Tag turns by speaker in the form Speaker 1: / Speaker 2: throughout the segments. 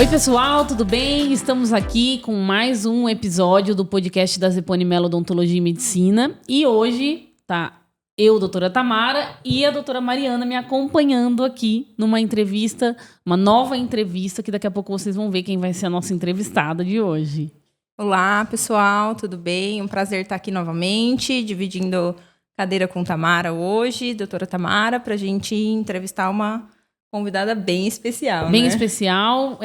Speaker 1: Oi, pessoal, tudo bem? Estamos aqui com mais um episódio do podcast da Zeponi Mello Odontologia e Medicina. E hoje tá eu, doutora Tamara, e a doutora Mariana me acompanhando aqui numa entrevista, uma nova entrevista, que daqui a pouco vocês vão ver quem vai ser a nossa entrevistada de hoje.
Speaker 2: Olá, pessoal, tudo bem? Um prazer estar aqui novamente, dividindo cadeira com Tamara hoje, doutora Tamara, para a gente entrevistar uma convidada bem especial,
Speaker 1: Bem
Speaker 2: né?
Speaker 1: especial,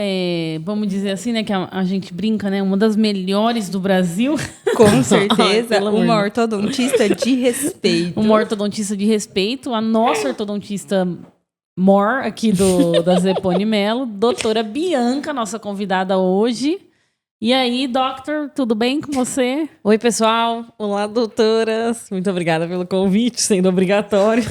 Speaker 1: vamos dizer assim, né, que a gente brinca, né, uma das melhores do Brasil.
Speaker 2: Com certeza,
Speaker 1: Ai,
Speaker 2: uma ortodontista de respeito.
Speaker 1: Uma ortodontista de respeito, a nossa ortodontista mor aqui da Zeponi Mello, doutora Bianca, nossa convidada hoje. E aí, doctor, tudo bem com você?
Speaker 3: Oi, pessoal. Olá, doutoras. Muito obrigada pelo convite, sendo obrigatório.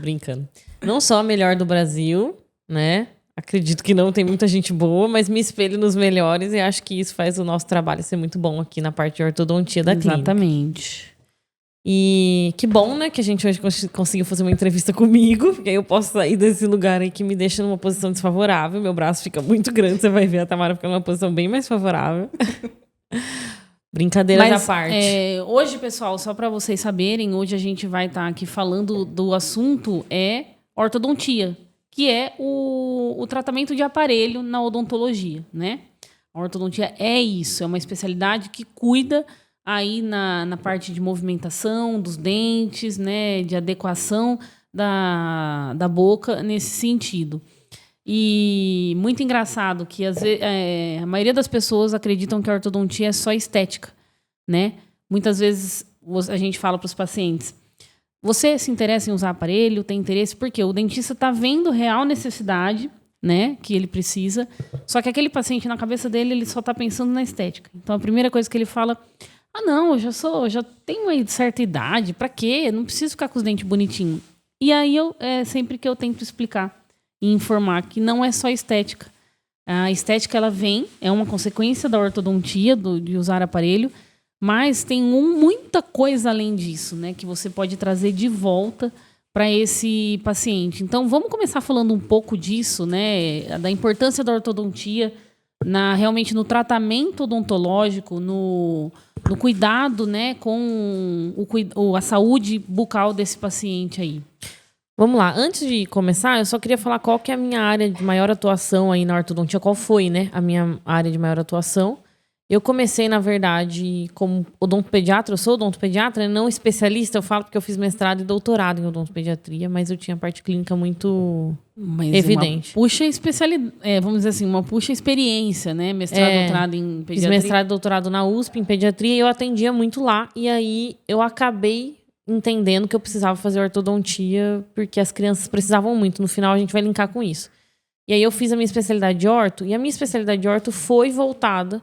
Speaker 3: Brincando. Não só a melhor do Brasil, né? Acredito que não, tem muita gente boa, mas me espelho nos melhores e acho que isso faz o nosso trabalho ser muito bom aqui na parte de ortodontia da clínica.
Speaker 1: Exatamente.
Speaker 3: E que bom, né, que a gente hoje conseguiu fazer uma entrevista comigo, porque aí eu posso sair desse lugar aí que me deixa numa posição desfavorável. Meu braço fica muito grande, você vai ver a Tamara fica numa posição bem mais favorável. Brincadeiras à parte.
Speaker 1: Hoje, pessoal, só para vocês saberem, hoje a gente vai estar aqui falando do assunto ortodontia, que é o tratamento de aparelho na odontologia, né? A ortodontia é isso, é uma especialidade que cuida aí na parte de movimentação dos dentes, né? De adequação da boca nesse sentido. E muito engraçado que a maioria das pessoas acreditam que a ortodontia é só estética, né? Muitas vezes a gente fala para os pacientes: você se interessa em usar aparelho, tem interesse, porque o dentista está vendo real necessidade, né, que ele precisa, só que aquele paciente, na cabeça dele, ele só está pensando na estética. Então, a primeira coisa que ele fala: não, eu já tenho aí certa idade, para quê? Não preciso ficar com os dentes bonitinhos. E aí, sempre que eu tento explicar e informar que não é só estética. A estética, ela é uma consequência da ortodontia, de usar aparelho, mas tem muita coisa além disso, né, que você pode trazer de volta para esse paciente. Então, vamos começar falando um pouco disso, né, da importância da ortodontia realmente no tratamento odontológico, no cuidado, né, com a saúde bucal desse paciente aí.
Speaker 3: Vamos lá, antes de começar, eu só queria falar qual que é a minha área de maior atuação aí na ortodontia, qual foi, né, a minha área de maior atuação. Eu comecei, na verdade, como odontopediatra. Eu sou odontopediatra, não especialista. Eu falo porque eu fiz mestrado e doutorado em odontopediatria, mas eu tinha a parte clínica muito evidente.
Speaker 1: Vamos dizer assim, uma puxa experiência, né? Mestrado, doutorado em pediatria.
Speaker 3: Fiz mestrado e doutorado na USP em pediatria e eu atendia muito lá. E aí eu acabei entendendo que eu precisava fazer ortodontia porque as crianças precisavam muito. No final a gente vai linkar com isso. E aí eu fiz a minha especialidade de orto, e a minha especialidade de orto foi voltada...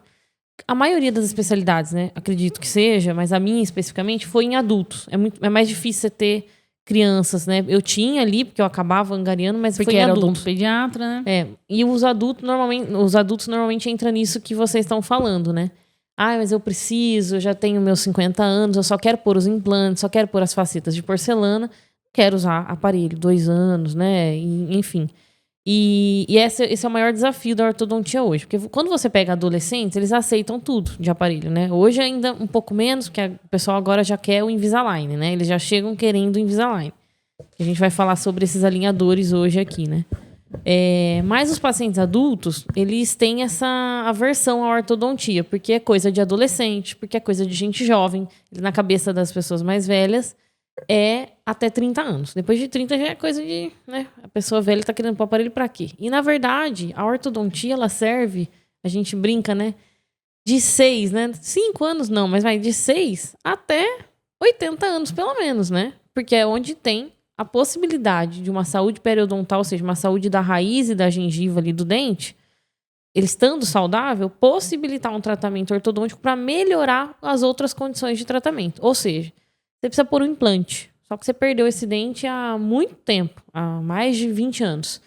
Speaker 3: A maioria das especialidades, né? Acredito que seja, mas a minha especificamente foi em adultos. É mais difícil você ter crianças, né? Eu tinha ali, porque eu acabava angariando, mas
Speaker 1: porque
Speaker 3: foi em
Speaker 1: era
Speaker 3: adultos.
Speaker 1: odontopediatra, né?
Speaker 3: E os adultos normalmente entram nisso que vocês estão falando, né? Mas eu preciso, eu já tenho meus 50 anos, eu só quero pôr os implantes, só quero pôr as facetas de porcelana, quero usar aparelho, 2 anos, né? Enfim. E esse é o maior desafio da ortodontia hoje. Porque quando você pega adolescentes, eles aceitam tudo de aparelho, né? Hoje ainda um pouco menos, porque o pessoal agora já quer o Invisalign, né? Eles já chegam querendo o Invisalign. A gente vai falar sobre esses alinhadores hoje aqui, né? Mas os pacientes adultos, eles têm essa aversão à ortodontia, porque é coisa de adolescente, porque é coisa de gente jovem. Na cabeça das pessoas mais velhas, é até 30 anos. Depois de 30 já é coisa de... né? A pessoa velha tá querendo pôr aparelho pra quê? E, na verdade, a ortodontia, ela serve... A gente brinca, né? De 6, né? 5 anos não, mas vai de 6 até 80 anos, pelo menos, né? Porque é onde tem a possibilidade de uma saúde periodontal, ou seja, uma saúde da raiz e da gengiva ali do dente, ele estando saudável, possibilitar um tratamento ortodôntico para melhorar as outras condições de tratamento. Ou seja, você precisa pôr um implante. Só que você perdeu esse dente há muito tempo, há mais de 20 anos.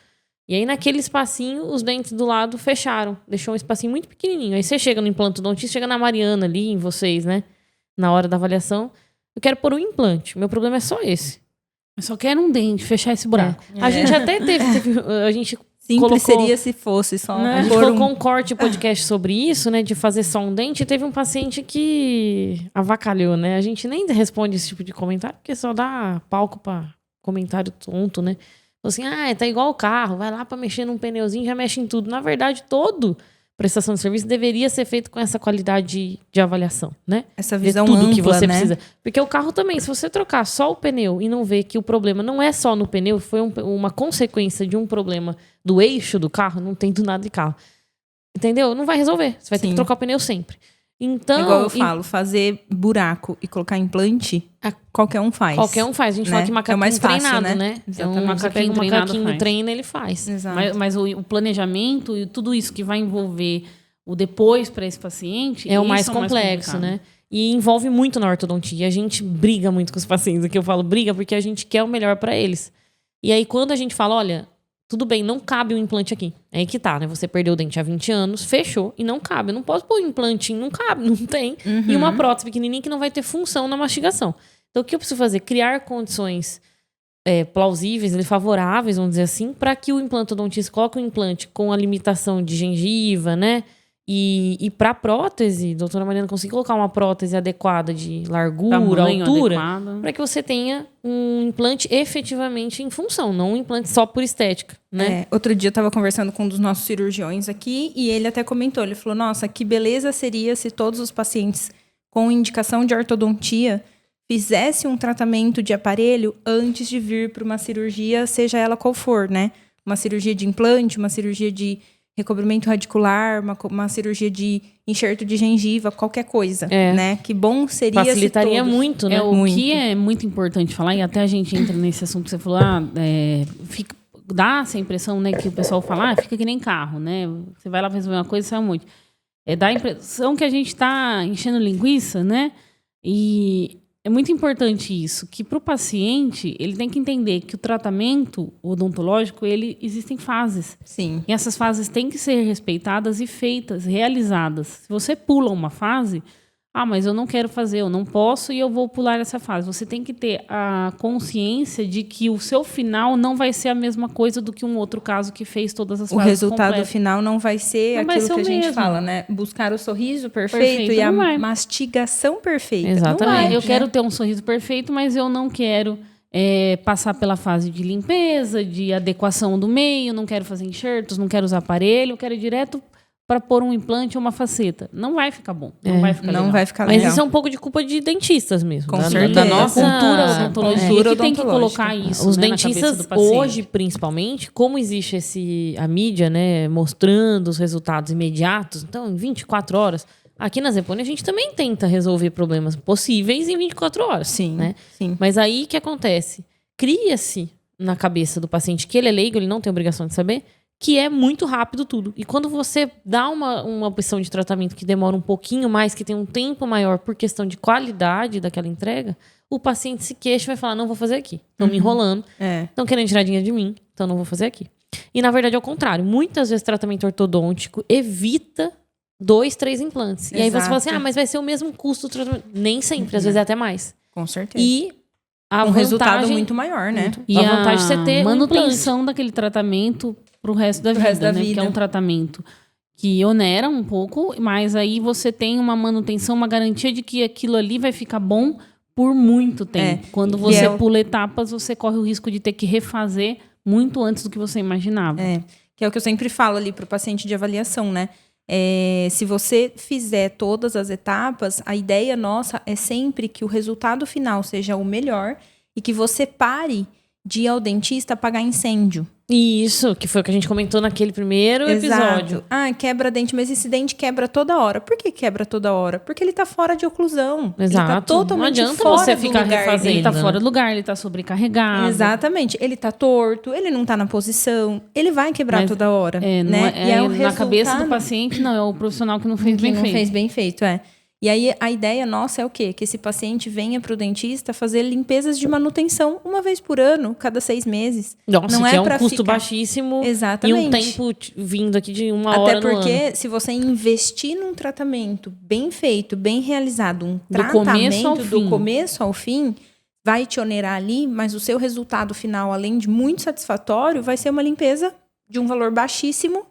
Speaker 3: E aí, naquele espacinho, os dentes do lado fecharam. Deixou um espacinho muito pequenininho. Aí você chega no implantodontista, chega na Mariana ali, em vocês, né? Na hora da avaliação. Eu quero pôr um implante. Meu problema é só esse.
Speaker 1: Eu só quero um dente, fechar esse buraco.
Speaker 3: A gente até teve... A gente
Speaker 2: Simples seria se fosse só
Speaker 3: A gente colocou um corte podcast sobre isso, né? De fazer só um dente. Teve um paciente que avacalhou, né? A gente nem responde esse tipo de comentário, porque só dá palco pra comentário tonto, né? Falou assim, tá igual o carro, vai lá pra mexer num pneuzinho, já mexe em tudo. Na verdade, todo prestação de serviço deveria ser feito com essa qualidade de avaliação, né?
Speaker 2: Essa visão
Speaker 3: ver tudo
Speaker 2: ampla,
Speaker 3: que você
Speaker 2: né?
Speaker 3: precisa. Porque o carro também, se você trocar só o pneu e não ver que o problema não é só no pneu, foi uma consequência de um problema do eixo do carro, não tem do nada de carro. Entendeu? Não vai resolver. Você vai ter que trocar o pneu sempre. Então,
Speaker 2: igual eu falo, fazer buraco e colocar implante, qualquer um faz.
Speaker 3: Qualquer um faz. A gente fala que macaquinho
Speaker 2: mais fácil,
Speaker 3: treinado,
Speaker 2: né?
Speaker 3: Então, um macaquinho treina, ele faz.
Speaker 2: Exato.
Speaker 1: Mas o planejamento e tudo isso que vai envolver o depois para esse paciente...
Speaker 3: É o mais complexo, né? E envolve muito na ortodontia. A gente briga muito com os pacientes. Aqui eu falo briga porque a gente quer o melhor para eles. E aí, quando a gente fala, olha... Tudo bem, não cabe um implante aqui. É aí que tá, né? Você perdeu o dente há 20 anos, fechou e não cabe. Eu não posso pôr um implantinho, não cabe, não tem. E uma prótese pequenininha que não vai ter função na mastigação. Então, o que eu preciso fazer? Criar condições plausíveis, favoráveis, vamos dizer assim, para que o implantodontista coloque um implante com a limitação de gengiva, né? E para prótese, doutora Mariana, conseguir colocar uma prótese adequada de largura,
Speaker 1: tamanho,
Speaker 3: altura, para que você tenha um implante efetivamente em função, não um implante só por estética, né?
Speaker 2: Outro dia eu estava conversando com um dos nossos cirurgiões aqui e ele até comentou, ele falou, nossa, que beleza seria se todos os pacientes com indicação de ortodontia fizessem um tratamento de aparelho antes de vir para uma cirurgia, seja ela qual for, né? Uma cirurgia de implante, uma cirurgia de recobrimento radicular, uma cirurgia de enxerto de gengiva, qualquer coisa, né? Que bom seria
Speaker 3: facilitaria
Speaker 2: se todos...
Speaker 3: muito, né?
Speaker 1: Que é muito importante falar, e até a gente entra nesse assunto que você falou, dá essa impressão, né, que o pessoal fala, fica que nem carro, né? Você vai lá resolver uma coisa, sai um monte. Dá a impressão que a gente está enchendo linguiça, né? E é muito importante isso, que para o paciente, ele tem que entender que o tratamento odontológico, existem fases.
Speaker 2: Sim.
Speaker 1: E essas fases têm que ser respeitadas e feitas, realizadas. Se você pula uma fase, mas eu não quero fazer, eu não posso e eu vou pular essa fase. Você tem que ter a consciência de que o seu final não vai ser a mesma coisa do que um outro caso que fez todas as fases
Speaker 2: completas. O resultado
Speaker 1: completas.
Speaker 2: final não vai ser aquilo que a gente fala, né? Buscar o sorriso perfeito e a mastigação perfeita.
Speaker 3: Exatamente.
Speaker 1: Eu quero ter um sorriso perfeito, mas eu não quero passar pela fase de limpeza, de adequação do meio, não quero fazer enxertos, não quero usar aparelho, eu quero ir direto para pôr um implante ou uma faceta. Não vai ficar bom. Não vai ficar legal.
Speaker 2: Não vai ficar legal.
Speaker 3: Mas isso é um pouco de culpa de dentistas mesmo.
Speaker 2: Com certeza.
Speaker 3: Da nossa
Speaker 1: cultura odontologia que tem que colocar isso,
Speaker 3: os
Speaker 1: né,
Speaker 3: dentistas,
Speaker 1: na cabeça do paciente.
Speaker 3: hoje, principalmente, como existe a mídia, né, mostrando os resultados imediatos, então, em 24 horas, aqui na Zepone a gente também tenta resolver problemas possíveis em 24 horas.
Speaker 2: Sim,
Speaker 3: né?
Speaker 2: sim.
Speaker 3: Mas aí, o que acontece? Cria-se na cabeça do paciente que ele é leigo, ele não tem obrigação de saber, que é muito rápido tudo. E quando você dá uma opção de tratamento que demora um pouquinho mais, que tem um tempo maior por questão de qualidade daquela entrega, o paciente se queixa e vai falar, não vou fazer aqui. Estão me enrolando, estão querendo tirar dinheiro de mim, então não vou fazer aqui. E na verdade é o contrário. Muitas vezes tratamento ortodôntico evita 2, 3 implantes.
Speaker 2: Exato.
Speaker 3: E aí você fala assim, mas vai ser o mesmo custo do tratamento. Nem sempre, às vezes é até mais.
Speaker 2: Com certeza.
Speaker 3: E
Speaker 2: um resultado muito maior, né?
Speaker 1: E
Speaker 3: a vantagem de você ter
Speaker 1: manutenção daquele tratamento pro resto da vida, né? Porque é um tratamento que onera um pouco, mas aí você tem uma manutenção, uma garantia de que aquilo ali vai ficar bom por muito tempo. Quando você pula etapas, você corre o risco de ter que refazer muito antes do que você imaginava.
Speaker 2: Que é o que eu sempre falo ali pro paciente de avaliação, né? Se você fizer todas as etapas, a ideia nossa é sempre que o resultado final seja o melhor e que você pare de ir ao dentista pagar incêndio.
Speaker 3: Isso, que foi o que a gente comentou naquele primeiro episódio.
Speaker 2: Quebra dente, mas esse dente quebra toda hora. Por que quebra toda hora? Porque ele tá fora de oclusão.
Speaker 3: Exato.
Speaker 2: Ele tá totalmente
Speaker 3: não adianta
Speaker 2: fora
Speaker 3: você
Speaker 2: do
Speaker 3: ficar
Speaker 2: lugar
Speaker 3: refazendo.
Speaker 1: Ele tá fora do lugar, ele tá sobrecarregado.
Speaker 2: Exatamente. Ele tá torto, ele não tá na posição, ele vai quebrar toda hora. Né?
Speaker 1: Na cabeça do paciente, não, é o profissional que não fez bem feito.
Speaker 2: Não fez bem feito, E aí, a ideia nossa é o quê? Que esse paciente venha para o dentista fazer limpezas de manutenção uma vez por ano, cada 6 meses.
Speaker 3: Nossa,
Speaker 2: não
Speaker 3: que
Speaker 2: é
Speaker 3: um custo baixíssimo.
Speaker 2: Exatamente.
Speaker 3: E um tempo vindo aqui de 1 hora no ano.
Speaker 2: Até porque, se você investir num tratamento bem feito, bem realizado, um do começo ao fim, vai te onerar ali, mas o seu resultado final, além de muito satisfatório, vai ser uma limpeza de um valor baixíssimo,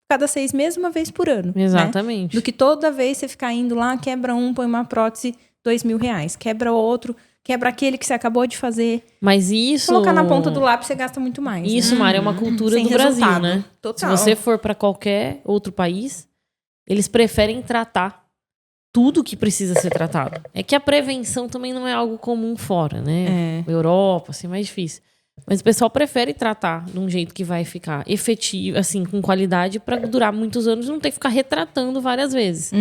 Speaker 2: cada 6 meses, uma vez por ano. Né?
Speaker 3: Exatamente.
Speaker 2: Do que toda vez você ficar indo lá, quebra um, põe uma prótese, R$2.000. Quebra outro, quebra aquele que você acabou de fazer.
Speaker 3: Mas isso...
Speaker 2: Colocar na ponta do lápis, você gasta muito mais.
Speaker 3: Isso,
Speaker 2: né?
Speaker 3: Mari, é uma cultura
Speaker 2: Sem
Speaker 3: do Brasil,
Speaker 2: resultado.
Speaker 3: né?
Speaker 2: Total.
Speaker 3: Se você for para qualquer outro país, eles preferem tratar tudo que precisa ser tratado. É que a prevenção também não é algo comum fora, né? Europa, assim, é mais difícil. Mas o pessoal prefere tratar de um jeito que vai ficar efetivo, assim, com qualidade, para durar muitos anos e não ter que ficar retratando várias vezes.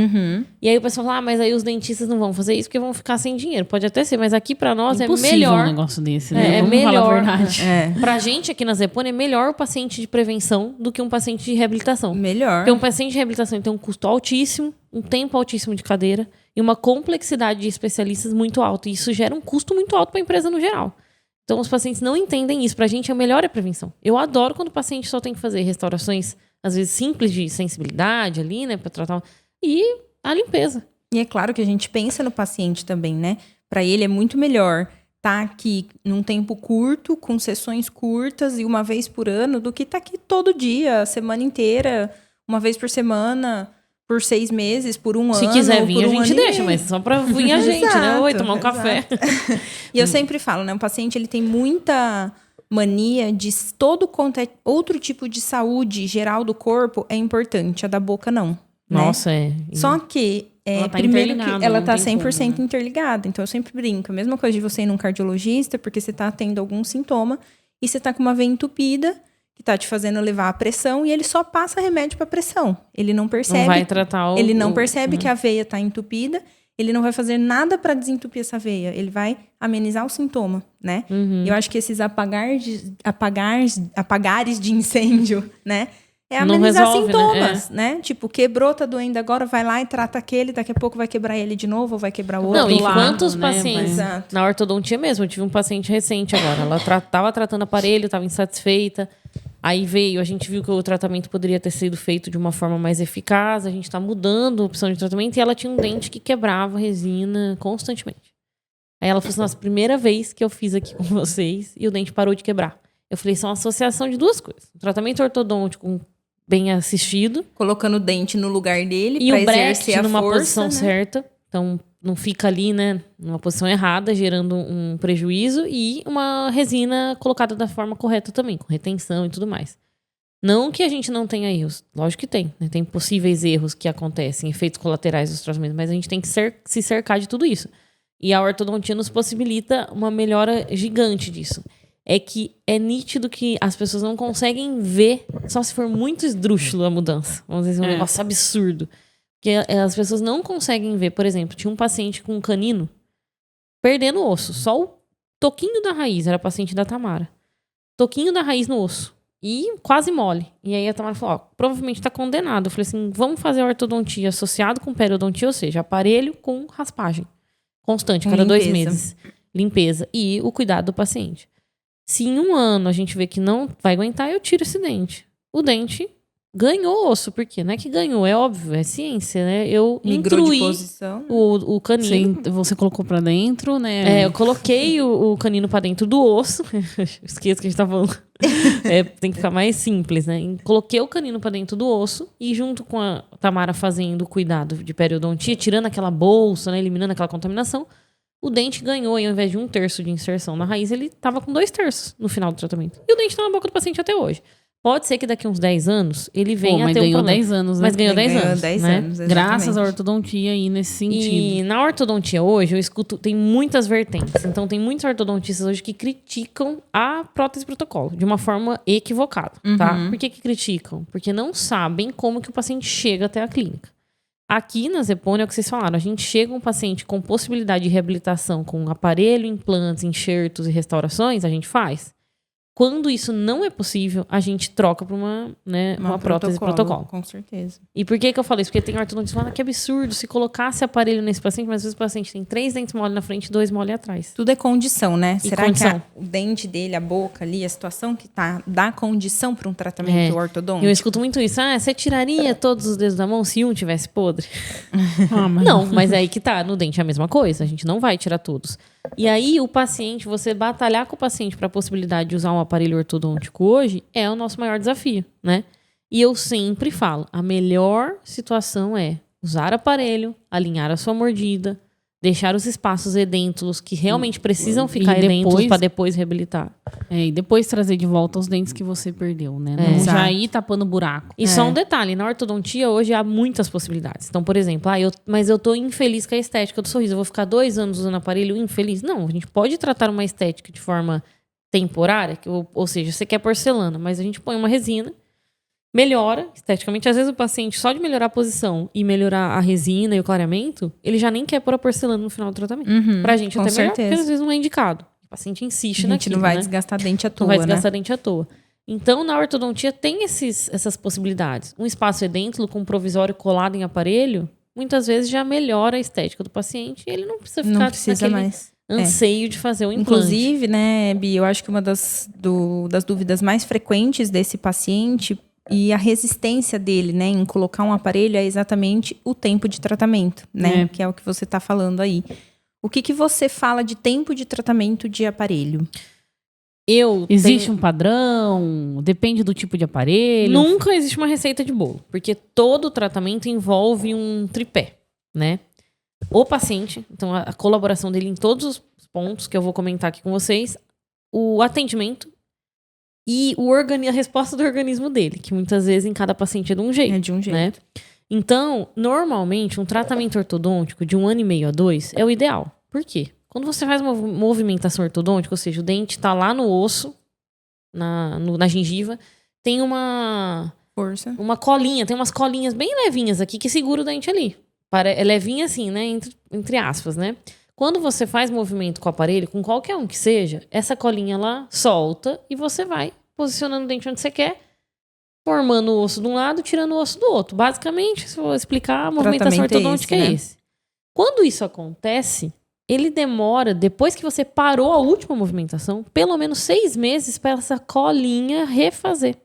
Speaker 3: E aí o pessoal fala, mas aí os dentistas não vão fazer isso porque vão ficar sem dinheiro. Pode até ser, mas aqui para nós é melhor.
Speaker 1: Um negócio desse, né?
Speaker 3: É
Speaker 1: Vamos
Speaker 3: melhor.
Speaker 1: falar a verdade.
Speaker 3: Pra gente aqui na Zepone é melhor o paciente de prevenção do que um paciente de reabilitação.
Speaker 2: Melhor.
Speaker 3: Porque um paciente de reabilitação tem um custo altíssimo, um tempo altíssimo de cadeira e uma complexidade de especialistas muito alta. E isso gera um custo muito alto para a empresa no geral. Então, os pacientes não entendem isso. Pra gente, o melhor é a prevenção. Eu adoro quando o paciente só tem que fazer restaurações, às vezes, simples de sensibilidade ali, né? Pra tratar... E a limpeza.
Speaker 2: E é claro que a gente pensa no paciente também, né? Para ele é muito melhor estar aqui num tempo curto, com sessões curtas e uma vez por ano, do que estar aqui todo dia, a semana inteira, uma vez por semana, por 6 meses, por um ano.
Speaker 3: Se quiser vir, a gente deixa,
Speaker 2: mas
Speaker 3: mas só pra vir a gente, né? Oi, tomar um café.
Speaker 2: E eu sempre falo, né? O paciente, ele tem muita mania de todo quanto é outro tipo de saúde geral do corpo é importante, a da boca não.
Speaker 3: Nossa,
Speaker 2: né? Só que,
Speaker 1: Ela tá
Speaker 2: primeiro
Speaker 1: interligada,
Speaker 2: que ela
Speaker 1: não
Speaker 2: tá
Speaker 1: tem
Speaker 2: 100%
Speaker 1: como, né?
Speaker 2: interligada. Então, eu sempre brinco. A mesma coisa de você ir num cardiologista, porque você tá tendo algum sintoma e você tá com uma veia entupida, que tá te fazendo levar a pressão, e ele só passa remédio pra pressão. Ele não percebe.
Speaker 3: Não vai tratar o...
Speaker 2: Ele não percebe que a veia tá entupida, ele não vai fazer nada pra desentupir essa veia. Ele vai amenizar o sintoma, né? Eu acho que esses apagares de incêndio, né? É
Speaker 3: Não
Speaker 2: amenizar
Speaker 3: resolve,
Speaker 2: sintomas, né? Tipo, quebrou, tá doendo agora, vai lá e trata aquele, daqui a pouco vai quebrar ele de novo, ou vai quebrar o outro.
Speaker 3: Não, e
Speaker 1: lado,
Speaker 3: quantos
Speaker 1: né,
Speaker 3: pacientes...
Speaker 2: Exato.
Speaker 3: Na ortodontia mesmo, eu tive um paciente recente agora. Ela tava tratando aparelho, tava insatisfeita. Aí veio, a gente viu que o tratamento poderia ter sido feito de uma forma mais eficaz. A gente tá mudando a opção de tratamento. E ela tinha um dente que quebrava resina constantemente. Aí ela falou assim, nossa, primeira vez que eu fiz aqui com vocês e o dente parou de quebrar. Eu falei, isso é uma associação de duas coisas. O tratamento ortodôntico bem assistido.
Speaker 2: Colocando o dente no lugar dele
Speaker 3: E
Speaker 2: pra
Speaker 3: o Brecht
Speaker 2: exercer a
Speaker 3: numa
Speaker 2: força,
Speaker 3: posição
Speaker 2: né?
Speaker 3: certa. Então, não fica ali, né, numa posição errada, gerando um prejuízo. E uma resina colocada da forma correta também, com retenção e tudo mais. Não que a gente não tenha erros. Lógico que tem, né? Tem possíveis erros que acontecem, efeitos colaterais dos tratamentos. Mas a gente tem que se cercar de tudo isso. E a ortodontia nos possibilita uma melhora gigante disso. É que é nítido que as pessoas não conseguem ver, só se for muito esdrúxulo a mudança. Vamos dizer, um negócio absurdo. Porque as pessoas não conseguem ver. Por exemplo, tinha um paciente com um canino perdendo osso. Só o toquinho da raiz, era paciente da Tamara. Toquinho da raiz no osso. E quase mole. E aí a Tamara falou, ó, provavelmente tá condenado. Eu falei assim, vamos fazer a ortodontia associado com periodontia, ou seja, aparelho com raspagem. Constante, cada 2 meses. Limpeza. E o cuidado do paciente. Se em 1 ano a gente vê que não vai aguentar, eu tiro esse dente. O dente ganhou osso, porque não é que ganhou, é óbvio, é ciência, né? Eu
Speaker 2: Migrou de
Speaker 3: incluí
Speaker 2: posição.
Speaker 3: o canino.
Speaker 1: Você colocou pra dentro, né?
Speaker 3: Eu coloquei o canino pra dentro do osso. Esqueça que a gente tá falando. Tem que ficar mais simples, né? Coloquei o canino pra dentro do osso e junto com a Tamara fazendo o cuidado de periodontia, tirando aquela bolsa, né? Eliminando aquela contaminação, o dente ganhou, e ao invés de 1/3 de inserção na raiz, ele tava com 2/3 no final do tratamento. E o dente tá na boca do paciente até hoje. Pode ser que daqui a uns 10 anos ele venha a ter um problema.
Speaker 1: Mas ganhou 10 anos, né?
Speaker 3: Mas ganhou 10 anos.
Speaker 2: 10
Speaker 3: né?
Speaker 2: anos, exatamente.
Speaker 1: Graças à ortodontia aí nesse sentido.
Speaker 3: E na ortodontia hoje, eu escuto, tem muitas vertentes. Então, tem muitos ortodontistas hoje que criticam a prótese protocolo de uma forma equivocada, tá? Por que criticam? Porque não sabem como que o paciente chega até a clínica. Aqui na Zepone, é o que vocês falaram, a gente chega um paciente com possibilidade de reabilitação com aparelho, implantes, enxertos e restaurações, a gente faz. Quando isso não é possível, a gente troca para uma prótese protocolo.
Speaker 2: Com certeza.
Speaker 3: E por que eu falei isso? Porque tem ortodontista falando que absurdo se colocasse aparelho nesse paciente, mas às vezes o paciente tem 3 dentes mole na frente e 2 mole atrás.
Speaker 2: Tudo é condição, né?
Speaker 3: E
Speaker 2: Será
Speaker 3: condição.
Speaker 2: que o dente dele, a boca ali, a situação que tá, dá condição para um tratamento ortodôntico?
Speaker 3: Eu escuto muito isso. Você tiraria todos os dedos da mão se um tivesse podre?
Speaker 1: Mas...
Speaker 3: Não, mas é aí que tá. No dente é a mesma coisa. A gente não vai tirar todos. E aí, você batalhar com o paciente para a possibilidade de usar um aparelho ortodôntico hoje é o nosso maior desafio, né? E eu sempre falo, a melhor situação é usar aparelho, alinhar a sua mordida, deixar os espaços edêntulos que realmente precisam ficar edêntulos para depois reabilitar.
Speaker 1: E depois trazer de volta os dentes que você perdeu, né? Não já ir tapando buraco.
Speaker 3: E só um detalhe, na ortodontia hoje há muitas possibilidades. Então, por exemplo, mas eu tô infeliz com a estética do sorriso. Eu vou ficar 2 anos usando aparelho infeliz? Não, a gente pode tratar uma estética de forma temporária, ou seja, você quer porcelana, mas a gente põe uma resina, melhora esteticamente. Às vezes o paciente, só de melhorar a posição e melhorar a resina e o clareamento, ele já nem quer pôr a porcelana no final do tratamento. Pra gente até melhor, porque às vezes não é indicado. O paciente insiste naquilo. A gente
Speaker 2: não vai desgastar dente à toa,
Speaker 3: Não vai desgastar dente à toa. Então, na ortodontia tem essas possibilidades. Um espaço edêntulo com provisório colado em aparelho, muitas vezes já melhora a estética do paciente e ele não precisa ficar naquele anseio de fazer o implante.
Speaker 2: Inclusive, né, Bi, eu acho que uma das dúvidas mais frequentes desse paciente e a resistência dele, né, em colocar um aparelho é exatamente o tempo de tratamento, né? Que é o que você está falando aí. O que você fala de tempo de tratamento de aparelho?
Speaker 1: Existe um padrão? Depende do tipo de aparelho?
Speaker 3: Nunca existe uma receita de bolo, porque todo tratamento envolve um tripé, né? O paciente, então a colaboração dele em todos os pontos que eu vou comentar aqui com vocês, o atendimento e a resposta do organismo dele, que muitas vezes em cada paciente é de um jeito.
Speaker 2: É de um jeito.
Speaker 3: Né? Então, normalmente, um tratamento ortodôntico de 1 ano e meio a 2 é o ideal. Por quê? Quando você faz uma movimentação ortodôntica, ou seja, o dente está lá no osso, na gengiva, tem uma colinha, tem umas colinhas bem levinhas aqui que segura o dente ali. É levinha assim, né? Entre aspas, né? Quando você faz movimento com o aparelho, com qualquer um que seja, essa colinha lá solta e você vai posicionando o dente onde você quer, formando o osso de um lado, tirando o osso do outro. Basicamente, se eu vou explicar, a movimentação ortodôntica é esse. Quando isso acontece, ele demora, depois que você parou a última movimentação, pelo menos 6 meses para essa colinha refazer.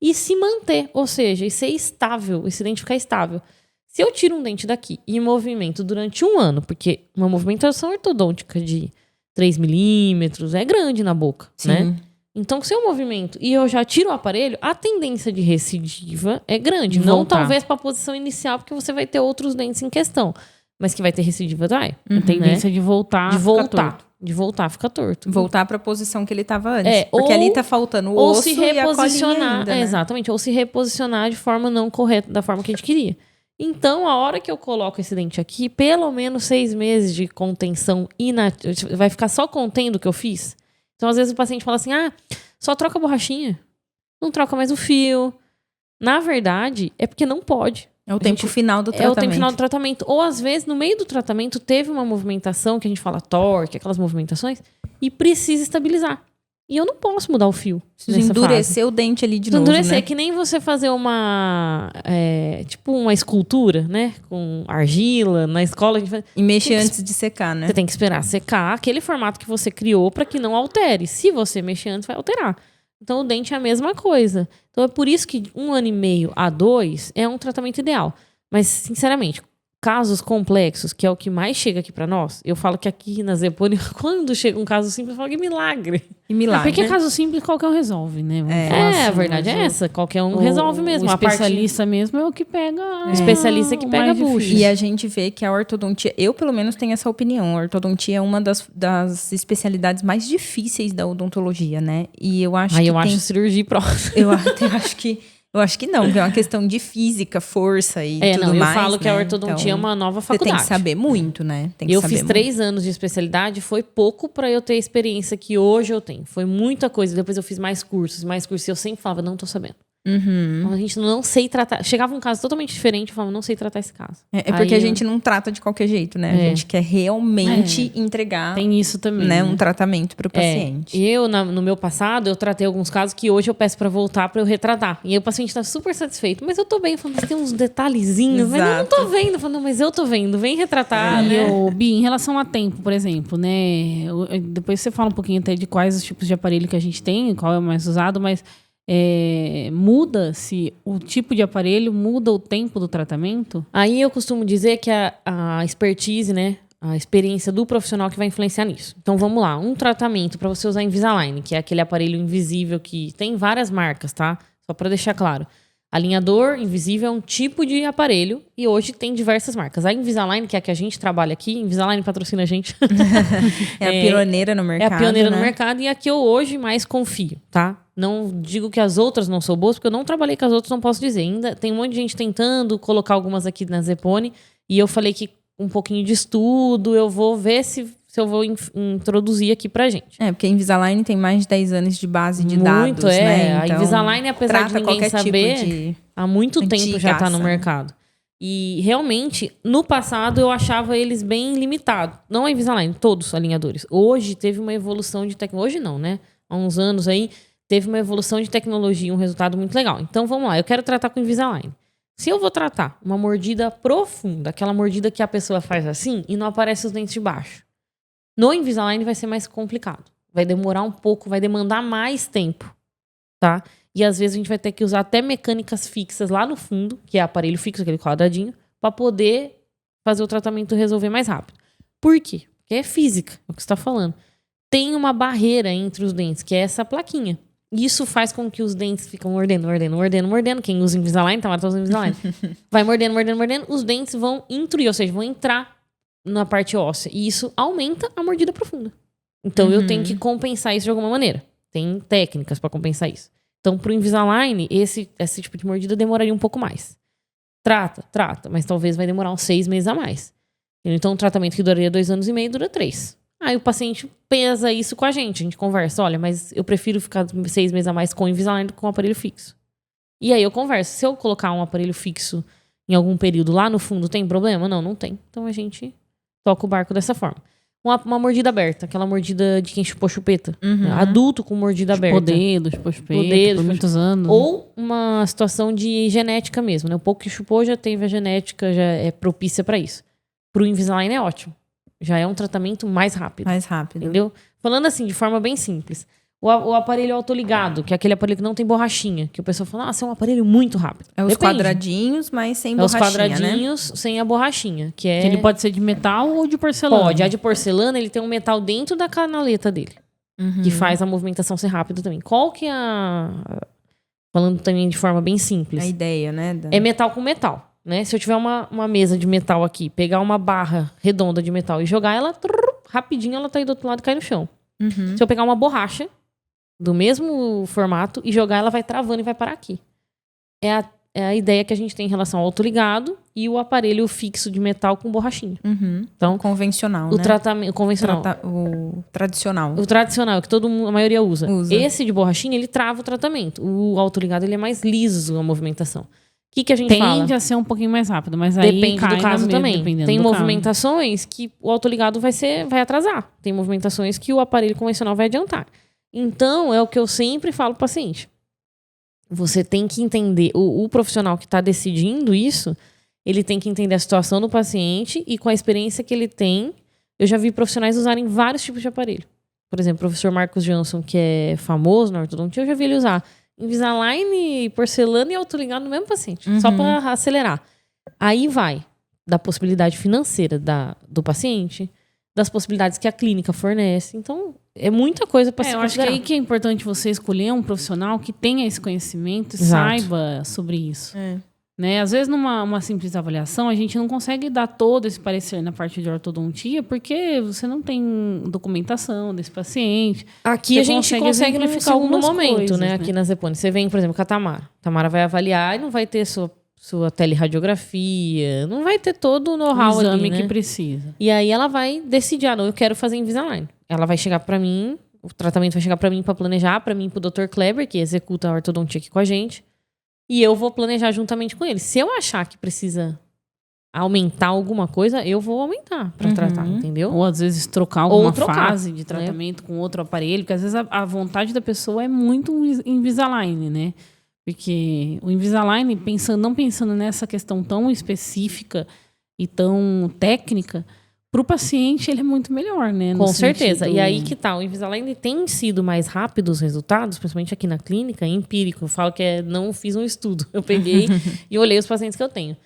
Speaker 3: E se manter, ou seja, e ser estável, esse dente ficar estável. Se eu tiro um dente daqui e movimento durante 1 ano, porque uma movimentação ortodôntica de 3 milímetros é grande na boca, né? Então, se eu movimento e eu já tiro o aparelho, a tendência de recidiva é grande. Não talvez para a posição inicial, porque você vai ter outros dentes em questão. Mas que vai ter recidiva, vai.
Speaker 1: A tendência de voltar
Speaker 3: fica torto.
Speaker 2: Voltar para a posição que ele estava antes. Porque ali tá faltando o osso
Speaker 3: se reposicionar,
Speaker 2: e a colinha ainda, né?
Speaker 3: Exatamente. Ou se reposicionar de forma não correta, da forma que a gente queria. Então, a hora que eu coloco esse dente aqui, pelo menos 6 meses de contenção vai ficar só contendo o que eu fiz. Então, às vezes o paciente fala assim, só troca a borrachinha. Não troca mais o fio. Na verdade, é porque não pode.
Speaker 2: É o tempo final do tratamento.
Speaker 3: É o tempo final do tratamento. Ou, às vezes, no meio do tratamento, teve uma movimentação, que a gente fala torque, aquelas movimentações, e precisa estabilizar. E eu não posso mudar o fio.
Speaker 2: Precisa endurecer o dente ali de novo,
Speaker 3: endurecer,
Speaker 2: né?
Speaker 3: que nem você fazer uma escultura, né? Com argila. Na escola a gente faz...
Speaker 2: E mexer antes de secar, né?
Speaker 3: Você tem que esperar secar aquele formato que você criou para que não altere. Se você mexer antes, vai alterar. Então, o dente é a mesma coisa. Então, é por isso que 1 ano e meio a 2 é um tratamento ideal. Mas, sinceramente, casos complexos, que é o que mais chega aqui pra nós, eu falo que aqui na Zepone, quando chega um caso simples, eu falo que milagre.
Speaker 2: E milagre.
Speaker 1: Porque caso simples, qualquer um resolve, né?
Speaker 3: A verdade é essa. Qualquer um resolve mesmo.
Speaker 1: O especialista mesmo é o que pega...
Speaker 3: O especialista que pega a bucha.
Speaker 2: E a gente vê que a ortodontia, eu pelo menos tenho essa opinião, a ortodontia é uma das especialidades mais difíceis da odontologia, né? E eu acho que
Speaker 3: eu acho cirurgia próxima.
Speaker 2: Eu acho que não, que é uma questão de física, e tudo mais.
Speaker 3: Eu falo que
Speaker 2: né?
Speaker 3: a ortodontia é uma nova faculdade.
Speaker 2: Você tem que saber muito, né?
Speaker 3: Eu fiz 3 anos de especialidade, foi pouco para eu ter a experiência que hoje eu tenho. Foi muita coisa. Depois eu fiz mais cursos. E eu sempre falava, não tô sabendo. A gente não sei tratar. Chegava um caso totalmente diferente, eu falava, não sei tratar esse caso.
Speaker 2: É porque a gente não trata de qualquer jeito, né? A gente quer realmente entregar,
Speaker 1: tem isso também,
Speaker 2: né? Um tratamento para o paciente.
Speaker 3: Eu, no meu passado, eu tratei alguns casos que hoje eu peço para voltar para eu retratar. E aí o paciente tá super satisfeito. Mas eu tô bem, falando, mas tem uns detalhezinhos. Mas eu não tô vendo. Falando, mas eu tô vendo, vem retratar, né?
Speaker 1: Bi, em relação a tempo, por exemplo, né? Depois você fala um pouquinho até de quais os tipos de aparelho que a gente tem, qual é o mais usado, mas muda-se o tipo de aparelho, muda o tempo do tratamento?
Speaker 3: Aí eu costumo dizer que a expertise, né? a experiência do profissional que vai influenciar nisso. Então vamos lá, um tratamento para você usar Invisalign, que é aquele aparelho invisível que tem várias marcas, tá? Só para deixar claro. Alinhador invisível é um tipo de aparelho e hoje tem diversas marcas. A Invisalign, que é a que a gente trabalha aqui, Invisalign patrocina a gente.
Speaker 2: É a pioneira no mercado.
Speaker 3: É a pioneira
Speaker 2: né?
Speaker 3: no mercado e a que eu hoje mais confio, tá? Não digo que as outras não são boas, porque eu não trabalhei com as outras, não posso dizer. Ainda tem um monte de gente tentando colocar algumas aqui na Zepone e eu falei que um pouquinho de estudo, eu vou ver se eu vou introduzir aqui pra gente.
Speaker 2: É, porque a Invisalign tem mais de 10 anos de base de
Speaker 3: Muito,
Speaker 2: dados, né?
Speaker 3: A Invisalign, apesar de ninguém saber,
Speaker 2: tipo
Speaker 3: há muito tempo já tá no
Speaker 2: antigaça, né?
Speaker 3: mercado. E realmente, no passado, eu achava eles bem limitados. Não a Invisalign, todos os alinhadores. Hoje teve uma evolução de tecnologia. Hoje não, né? Há uns anos aí, teve uma evolução de tecnologia, um resultado muito legal. Então vamos lá, eu quero tratar com Invisalign. Se eu vou tratar uma mordida profunda, aquela mordida que a pessoa faz assim e não aparece os dentes de baixo, no Invisalign vai ser mais complicado. Vai demorar um pouco, vai demandar mais tempo, tá? E às vezes a gente vai ter que usar até mecânicas fixas lá no fundo, que é aparelho fixo, aquele quadradinho, para poder fazer o tratamento resolver mais rápido. Por quê? Porque é física, é o que você está falando. Tem uma barreira entre os dentes, que é essa plaquinha. Isso faz com que os dentes ficam mordendo. Quem usa Invisalign, tá usando Invisalign. Vai mordendo. Os dentes vão intruir, ou seja, vão entrar na parte óssea. E isso aumenta a mordida profunda. Então eu tenho que compensar isso de alguma maneira. Tem técnicas para compensar isso. Então pro Invisalign, esse tipo de mordida demoraria um pouco mais. Trata, mas talvez vai demorar uns 6 meses a mais. Então um tratamento que duraria 2 anos e meio dura 3. Aí o paciente pesa isso com a gente conversa. Olha, mas eu prefiro ficar 6 meses a mais com o Invisalign do que com o aparelho fixo. E aí eu converso. Se eu colocar um aparelho fixo em algum período lá no fundo, tem problema? Não tem. Então a gente toca o barco dessa forma. Uma mordida aberta, aquela mordida de quem chupou chupeta. Adulto com mordida aberta.
Speaker 1: Chupou chupeta por muitos anos.
Speaker 3: Ou uma situação de genética mesmo, né? O pouco que chupou já teve a genética, já é propícia para isso. Pro Invisalign é ótimo. Já é um tratamento mais rápido.
Speaker 2: Mais rápido.
Speaker 3: Entendeu? Falando assim, de forma bem simples. O aparelho autoligado, que é aquele aparelho que não tem borrachinha. Que o pessoal fala, é um aparelho muito rápido.
Speaker 2: É os
Speaker 3: Depende.
Speaker 2: quadradinhos, mas sem
Speaker 3: É os
Speaker 2: borrachinha,
Speaker 3: quadradinhos sem a borrachinha. Que
Speaker 1: ele pode ser de metal ou de porcelana.
Speaker 3: Pode. A de porcelana, ele tem um metal dentro da canaleta dele. Que faz a movimentação ser rápida também. Qual que é falando também de forma bem simples.
Speaker 2: A ideia, né?
Speaker 3: É metal com metal. Né? Se eu tiver uma mesa de metal aqui, pegar uma barra redonda de metal e jogar ela, rapidinho ela tá aí do outro lado e cai no chão. Se eu pegar uma borracha do mesmo formato e jogar, ela vai travando e vai parar aqui. É a ideia que a gente tem em relação ao autoligado e o aparelho fixo de metal com borrachinha. Então,
Speaker 2: convencional,
Speaker 3: o
Speaker 2: né?
Speaker 3: tratamento convencional.
Speaker 2: O tradicional.
Speaker 3: O tradicional, que a maioria usa.
Speaker 2: Usa.
Speaker 3: Esse de borrachinha, ele trava o tratamento. O autoligado, ele é mais liso a movimentação. O que a gente fala?
Speaker 1: Tende a ser um pouquinho mais rápido, mas aí
Speaker 3: Depende
Speaker 1: cai
Speaker 3: do caso também. Tem movimentações que o autoligado vai atrasar. Tem movimentações que o aparelho convencional vai adiantar. Então, é o que eu sempre falo pro paciente. Você tem que entender, o profissional que está decidindo isso, ele tem que entender a situação do paciente e com a experiência que ele tem. Eu já vi profissionais usarem vários tipos de aparelho. Por exemplo, o professor Marcos Johnson, que é famoso na ortodontia, eu já vi ele usar Invisalign, porcelana e autoligado no mesmo paciente. Só para acelerar. Aí vai da possibilidade financeira do paciente, das possibilidades que a clínica fornece. Então, é muita coisa para se
Speaker 1: eu acho que aí que é importante você escolher um profissional que tenha esse conhecimento e saiba sobre isso. Né? Às vezes, numa simples avaliação, a gente não consegue dar todo esse parecer na parte de ortodontia porque você não tem documentação desse paciente.
Speaker 3: Aqui
Speaker 1: você
Speaker 3: a gente consegue no segundo momento,
Speaker 1: coisas,
Speaker 3: né? Aqui na Zepone. Você vem, por exemplo, com a Tamara. A Tamara vai avaliar e não vai ter sua teleradiografia, não vai ter todo o know-how ali,
Speaker 1: exame
Speaker 3: né?
Speaker 1: que precisa.
Speaker 3: E aí ela vai decidir, eu quero fazer Invisalign. Ela vai chegar pra mim, o tratamento vai chegar pra mim pra planejar, pra mim e pro Dr. Kleber, que executa a ortodontia aqui com a gente. E eu vou planejar juntamente com ele. Se eu achar que precisa aumentar alguma coisa, eu vou aumentar pra tratar, entendeu?
Speaker 1: Ou às vezes trocar alguma
Speaker 3: trocar,
Speaker 1: fase de tratamento com outro aparelho, porque às vezes a vontade da pessoa é muito Invisalign, né? Porque o Invisalign, não pensando nessa questão tão específica e tão técnica, para o paciente ele é muito melhor, né?
Speaker 3: Com certeza. E aí que tá, o Invisalign tem sido mais rápido os resultados, principalmente aqui na clínica, empírico. Eu falo que não fiz um estudo. Eu peguei e olhei os pacientes que eu tenho.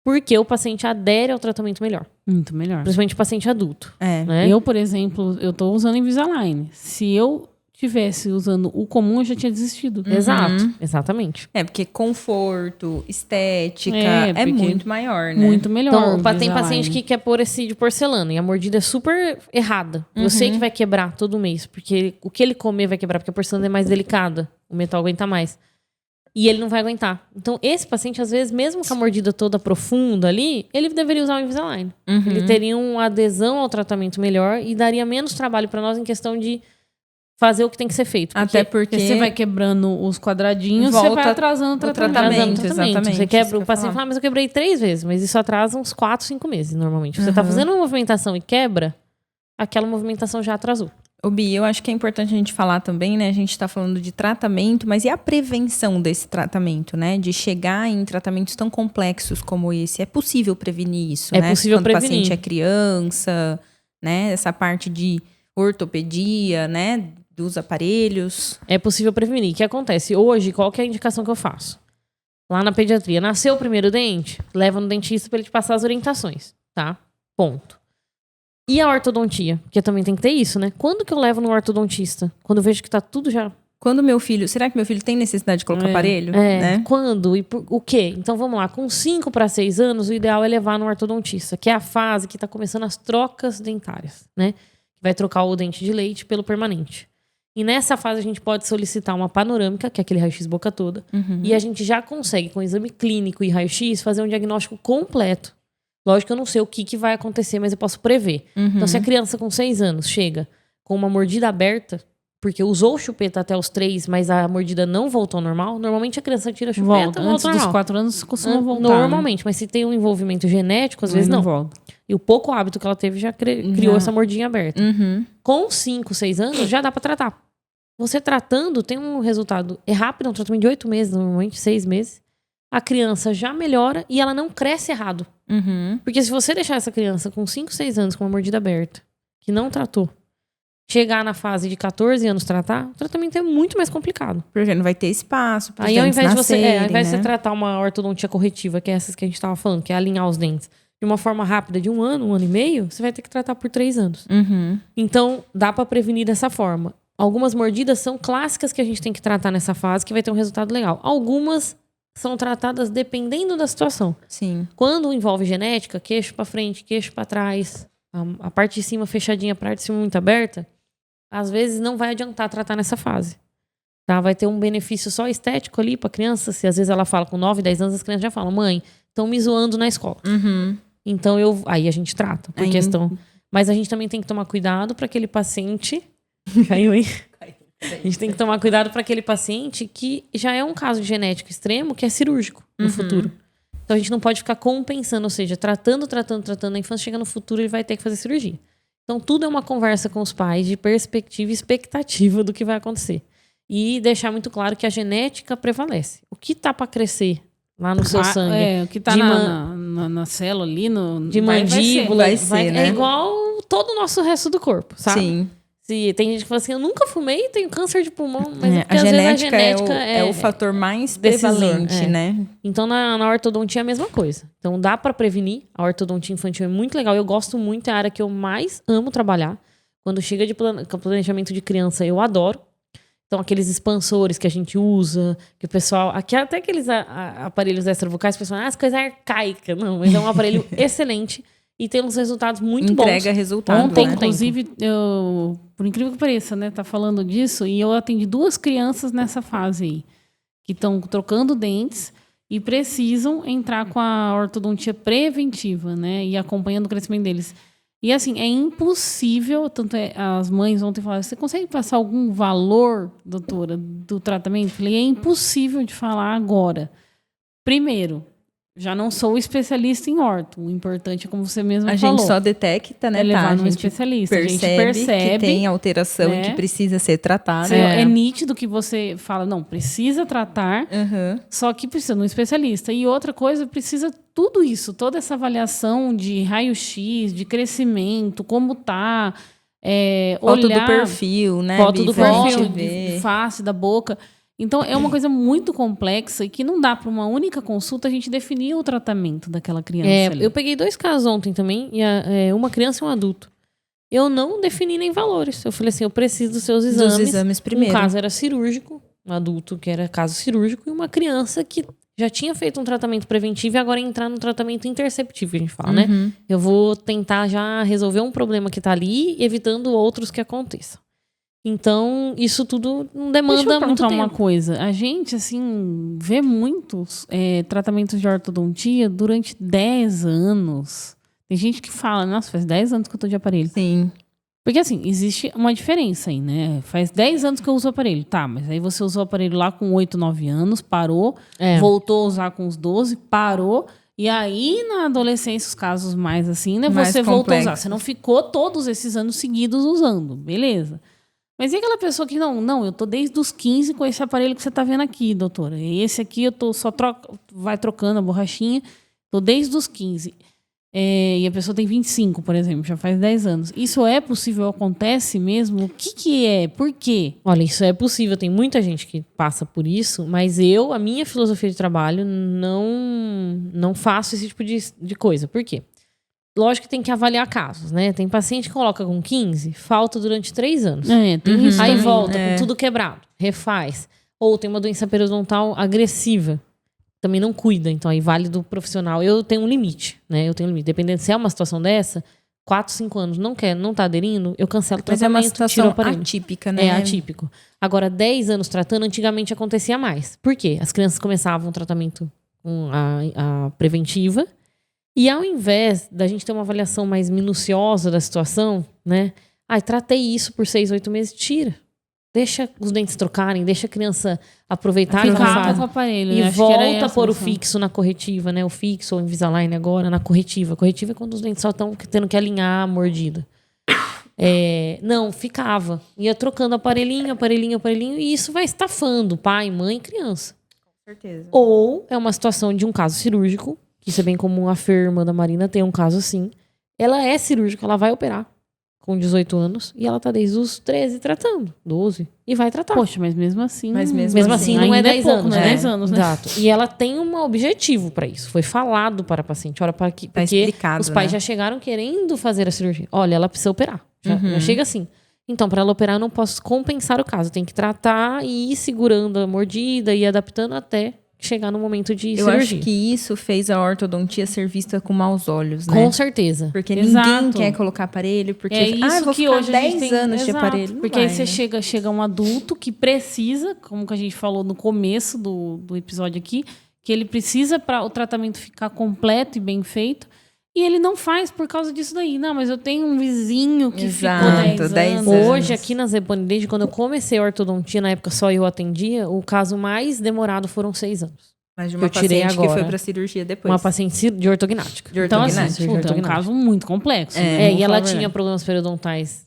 Speaker 3: porque o paciente adere ao tratamento melhor.
Speaker 1: Muito melhor.
Speaker 3: Principalmente o paciente adulto.
Speaker 2: É.
Speaker 3: Né?
Speaker 1: Eu, por exemplo, eu tô usando Invisalign. Se eu tivesse usando o comum, eu já tinha desistido.
Speaker 3: Exato, exatamente.
Speaker 2: Porque conforto, estética,
Speaker 1: É,
Speaker 2: é
Speaker 1: porque
Speaker 2: muito maior, né?
Speaker 1: Muito melhor.
Speaker 3: Então,
Speaker 1: o
Speaker 3: tem
Speaker 1: Invisalign.
Speaker 3: paciente que quer pôr esse de porcelana e a mordida é super errada. Eu sei que vai quebrar todo mês, porque o que ele comer vai quebrar, porque a porcelana é mais delicada, o metal aguenta mais. E ele não vai aguentar. Então, esse paciente, às vezes, mesmo com a mordida toda profunda ali, ele deveria usar o Invisalign. Ele teria uma adesão ao tratamento melhor e daria menos trabalho para nós em questão de fazer o que tem que ser feito.
Speaker 2: Até porque
Speaker 1: você vai quebrando os quadradinhos,
Speaker 2: Volta
Speaker 1: você vai atrasando o tratamento.
Speaker 2: tratamento.
Speaker 3: Exatamente.
Speaker 2: Exatamente,
Speaker 3: Você
Speaker 2: isso
Speaker 3: quebra,
Speaker 2: que eu
Speaker 3: o
Speaker 2: ia
Speaker 3: paciente
Speaker 2: falar.
Speaker 3: fala, mas eu quebrei 3 vezes. Mas isso atrasa uns 4, 5 meses, normalmente. Você tá fazendo uma movimentação e quebra, aquela movimentação já atrasou.
Speaker 2: Ô, Bi, eu acho que é importante a gente falar também, né? A gente tá falando de tratamento, mas e a prevenção desse tratamento, né? De chegar em tratamentos tão complexos como esse. É possível prevenir isso,
Speaker 3: É
Speaker 2: né?
Speaker 3: possível
Speaker 2: Quando
Speaker 3: prevenir.
Speaker 2: o paciente é criança, né? Essa parte de ortopedia, né? Dos aparelhos.
Speaker 3: É possível prevenir. O que acontece? Hoje, qual que é a indicação que eu faço? Lá na pediatria, nasceu o primeiro dente, leva no dentista para ele te passar as orientações, tá? Ponto. E a ortodontia? Porque também tem que ter isso, né? Quando que eu levo no ortodontista? Quando eu vejo que tá tudo já...
Speaker 2: Quando meu filho... Será que meu filho tem necessidade de colocar aparelho? Né?
Speaker 3: Quando e o quê? Então vamos lá, com 5 para 6 anos, o ideal é levar no ortodontista, que é a fase que tá começando as trocas dentárias, né? Vai trocar o dente de leite pelo permanente. E nessa fase a gente pode solicitar uma panorâmica, que é aquele raio-x boca toda, e a gente já consegue, com exame clínico e raio-x, fazer um diagnóstico completo. Lógico que eu não sei o que vai acontecer, mas eu posso prever. Então, se a criança com 6 anos chega com uma mordida aberta, porque usou chupeta até os 3, mas a mordida não voltou ao normal, normalmente a criança tira a chupeta e volta
Speaker 1: Antes
Speaker 3: ao
Speaker 1: dos
Speaker 3: normal.
Speaker 1: 4 anos, costuma voltar.
Speaker 3: Normalmente, mas se tem um envolvimento genético, às vezes não.
Speaker 1: volta.
Speaker 3: E o pouco hábito que ela teve já criou essa mordinha aberta. Com 5, 6 anos, já dá pra tratar. Você tratando, tem um resultado. É rápido, é um tratamento de 8 meses, normalmente 6 meses. A criança já melhora e ela não cresce errado. Porque se você deixar essa criança com 5, 6 anos com uma mordida aberta, que não tratou, chegar na fase de 14 anos tratar, o tratamento é muito mais complicado.
Speaker 2: Porque não vai ter espaço para os
Speaker 3: Aí ao
Speaker 2: dentes
Speaker 3: invés de você,
Speaker 2: nascerem,
Speaker 3: ao invés de
Speaker 2: né?
Speaker 3: você tratar uma ortodontia corretiva, que é essas que a gente tava falando, que é alinhar os dentes, de uma forma rápida de 1 ano, 1 ano e meio, você vai ter que tratar por 3 anos. Então, dá pra prevenir dessa forma. Algumas mordidas são clássicas que a gente tem que tratar nessa fase, que vai ter um resultado legal. Algumas são tratadas dependendo da situação.
Speaker 2: Sim.
Speaker 3: Quando envolve genética, queixo pra frente, queixo pra trás, a parte de cima fechadinha, a parte de cima muito aberta, às vezes não vai adiantar tratar nessa fase. Tá? Vai ter um benefício só estético ali pra criança. Se às vezes ela fala com 9, 10 anos, as crianças já falam, mãe, estão me zoando na escola. Então aí a gente trata, por questão. Mas a gente também tem que tomar cuidado para aquele paciente. Caiu, hein? A gente tem que tomar cuidado para aquele paciente que já é um caso genético extremo, que é cirúrgico no futuro. Então a gente não pode ficar compensando, ou seja, tratando a infância, chega no futuro ele vai ter que fazer cirurgia. Então tudo é uma conversa com os pais de perspectiva e expectativa do que vai acontecer. E deixar muito claro que a genética prevalece. O que tá para crescer lá no seu sangue?
Speaker 1: O que tá na célula ali,
Speaker 3: de mandíbula,
Speaker 2: vai ser, né?
Speaker 3: é igual todo o nosso resto do corpo, sabe?
Speaker 2: Sim.
Speaker 3: Se tem gente que fala assim, eu nunca fumei e tenho câncer de pulmão, mas
Speaker 2: A
Speaker 3: às vezes a
Speaker 2: genética
Speaker 3: genética
Speaker 2: é o fator mais
Speaker 3: decisor,
Speaker 2: prevalente, né?
Speaker 3: Então na ortodontia é a mesma coisa. Então dá pra prevenir. A ortodontia infantil é muito legal. Eu gosto muito, é a área que eu mais amo trabalhar. Quando chega de planejamento de criança, eu adoro. Então aqueles expansores que a gente usa, que o pessoal... Aqui até aqueles aparelhos extravocais, o pessoal fala, as coisas arcaicas. Não, mas é um aparelho excelente e tem uns resultados muito bons.
Speaker 2: Entrega resultado,
Speaker 1: Ontem,
Speaker 2: né?
Speaker 1: inclusive, eu, por incrível que pareça, né, tá falando disso, e eu atendi 2 crianças nessa fase aí, que estão trocando dentes e precisam entrar com a ortodontia preventiva, né, e acompanhando o crescimento deles. E assim, é impossível, tanto as mães ontem falaram, você consegue passar algum valor, doutora, do tratamento? Eu falei, é impossível de falar agora. Primeiro, já não sou especialista em orto. O importante é, como você mesmo
Speaker 2: A
Speaker 1: falou.
Speaker 2: gente só detecta, né?
Speaker 1: É levar
Speaker 2: A
Speaker 1: num
Speaker 2: gente
Speaker 1: especialista. A gente
Speaker 2: percebe
Speaker 1: percebe
Speaker 2: que tem alteração
Speaker 1: né?
Speaker 2: e que precisa ser tratada.
Speaker 1: É nítido que você fala, não, precisa tratar, só que precisa de um especialista. E outra coisa, precisa tudo isso, toda essa avaliação de raio-x, de crescimento, como tá,
Speaker 2: Foto
Speaker 1: olhar...
Speaker 2: do perfil, né?
Speaker 3: Foto do
Speaker 2: Bi, pra
Speaker 3: perfil.
Speaker 2: gente ver.
Speaker 1: de face, da boca. Então, é uma coisa muito complexa e que não dá para uma única consulta a gente definir o tratamento daquela criança ali.
Speaker 3: Eu peguei 2 casos ontem também, e uma criança e um adulto. Eu não defini nem valores. Eu falei assim, eu preciso dos seus exames.
Speaker 2: Dos exames primeiro.
Speaker 3: Um caso era cirúrgico, um adulto que era caso cirúrgico, e uma criança que já tinha feito um tratamento preventivo e agora ia entrar no tratamento interceptivo, que a gente fala, né? Eu vou tentar já resolver um problema que tá ali, evitando outros que aconteçam. Então, isso tudo não demanda
Speaker 1: Deixa eu
Speaker 3: muito
Speaker 1: perguntar
Speaker 3: tempo.
Speaker 1: uma coisa. A gente, assim, vê muitos tratamentos de ortodontia durante 10 anos. Tem gente que fala, nossa, faz 10 anos que eu tô de aparelho.
Speaker 2: Sim.
Speaker 1: Porque, assim, existe uma diferença aí, né? Faz 10 anos que eu uso o aparelho. Tá, mas aí você usou o aparelho lá com 8, 9 anos, parou, voltou a usar com os 12, parou. E aí, na adolescência, os casos mais assim, né?
Speaker 2: Mais
Speaker 1: Você voltou a usar.
Speaker 2: complexos.
Speaker 1: Você não ficou todos esses anos seguidos usando. Beleza. Mas e aquela pessoa que, não, eu tô desde os 15 com esse aparelho que você tá vendo aqui, doutora. E esse aqui eu tô vai trocando a borrachinha. Tô desde os 15. E a pessoa tem 25, por exemplo, já faz 10 anos. Isso é possível? Acontece mesmo? O que é? Por quê?
Speaker 3: Olha, isso é possível. Tem muita gente que passa por isso, mas a minha filosofia de trabalho, não faço esse tipo de coisa. Por quê? Lógico que tem que avaliar casos, né? Tem paciente que coloca com 15, falta durante 3 anos.
Speaker 1: Tem isso
Speaker 3: Aí
Speaker 1: também.
Speaker 3: volta com tudo quebrado, refaz. Ou tem uma doença periodontal agressiva. Também não cuida, então aí vale do profissional. Eu tenho um limite, né? Dependendo se é uma situação dessa, 4, 5 anos não tá aderindo, eu cancelo o
Speaker 2: Mas
Speaker 3: tratamento,
Speaker 2: é uma
Speaker 3: tiro o
Speaker 2: situação
Speaker 3: aparelho.
Speaker 2: atípica, né?
Speaker 3: É atípico. Agora, 10 anos tratando, antigamente acontecia mais. Por quê? As crianças começavam o tratamento com a preventiva, e ao invés da gente ter uma avaliação mais minuciosa da situação, né? Tratei isso por 6, 8 meses, tira. Deixa os dentes trocarem, deixa a criança aproveitar a
Speaker 1: Ficava
Speaker 3: fase.
Speaker 1: com o aparelho.
Speaker 3: E
Speaker 1: Né? Acho que era
Speaker 3: volta
Speaker 1: essa
Speaker 3: por o
Speaker 1: a solução.
Speaker 3: fixo na corretiva, né? O fixo ou Invisalign agora na corretiva. Corretiva é quando os dentes só estão tendo que alinhar a mordida. Não, ficava. Ia trocando aparelhinho, e isso vai estafando pai, mãe e criança.
Speaker 2: Com certeza.
Speaker 3: Ou é uma situação de um caso cirúrgico, que isso é bem comum, a Fer, irmã da Marina, tem um caso assim. Ela é cirúrgica, ela vai operar com 18 anos e ela tá desde os 13 tratando, 12, e vai tratar.
Speaker 1: Poxa, mas mesmo assim...
Speaker 3: Mesmo assim, não é
Speaker 1: ainda
Speaker 3: 10
Speaker 1: pouco,
Speaker 3: anos.
Speaker 1: não é 10 anos, né?
Speaker 3: Exato. E ela tem um objetivo para isso. Foi falado para a paciente. Olha, porque
Speaker 2: explicado,
Speaker 3: os pais
Speaker 2: né?
Speaker 3: já chegaram querendo fazer a cirurgia. Olha, ela precisa operar. Já chega assim. Então, para ela operar, eu não posso compensar o caso. Tem que tratar e ir segurando a mordida e adaptando até chegar no momento de
Speaker 2: Eu
Speaker 3: cirurgia.
Speaker 2: acho que isso fez a ortodontia ser vista com maus olhos, né?
Speaker 3: Com certeza.
Speaker 2: Porque
Speaker 1: Exato.
Speaker 2: ninguém quer colocar aparelho, porque
Speaker 1: É isso
Speaker 2: eu vou
Speaker 1: que
Speaker 2: ficar
Speaker 1: hoje a gente
Speaker 2: 10
Speaker 1: tem...
Speaker 2: anos de
Speaker 1: Exato,
Speaker 2: aparelho. Não
Speaker 1: porque
Speaker 2: vai,
Speaker 1: aí você
Speaker 2: né?
Speaker 1: chega um adulto que precisa, como que a gente falou no começo do episódio aqui, que ele precisa para o tratamento ficar completo e bem feito, e ele não faz por causa disso daí. Não, mas eu tenho um vizinho que
Speaker 2: Exato,
Speaker 1: ficou
Speaker 2: 10
Speaker 1: anos.
Speaker 2: anos.
Speaker 3: Hoje, aqui na Zeboni, desde quando eu comecei a ortodontia, na época só eu atendia, o caso mais demorado foram 6 anos.
Speaker 2: Mas de uma
Speaker 3: eu tirei
Speaker 2: paciente que
Speaker 3: agora.
Speaker 2: foi pra cirurgia depois.
Speaker 3: Uma paciente de ortognática.
Speaker 2: De
Speaker 1: Então, assim,
Speaker 2: ortognática.
Speaker 1: puta, é um
Speaker 3: ortognática.
Speaker 1: caso muito complexo. né?
Speaker 3: E
Speaker 1: Vamos
Speaker 3: ela
Speaker 1: falar a
Speaker 3: tinha
Speaker 1: verdade.
Speaker 3: problemas periodontais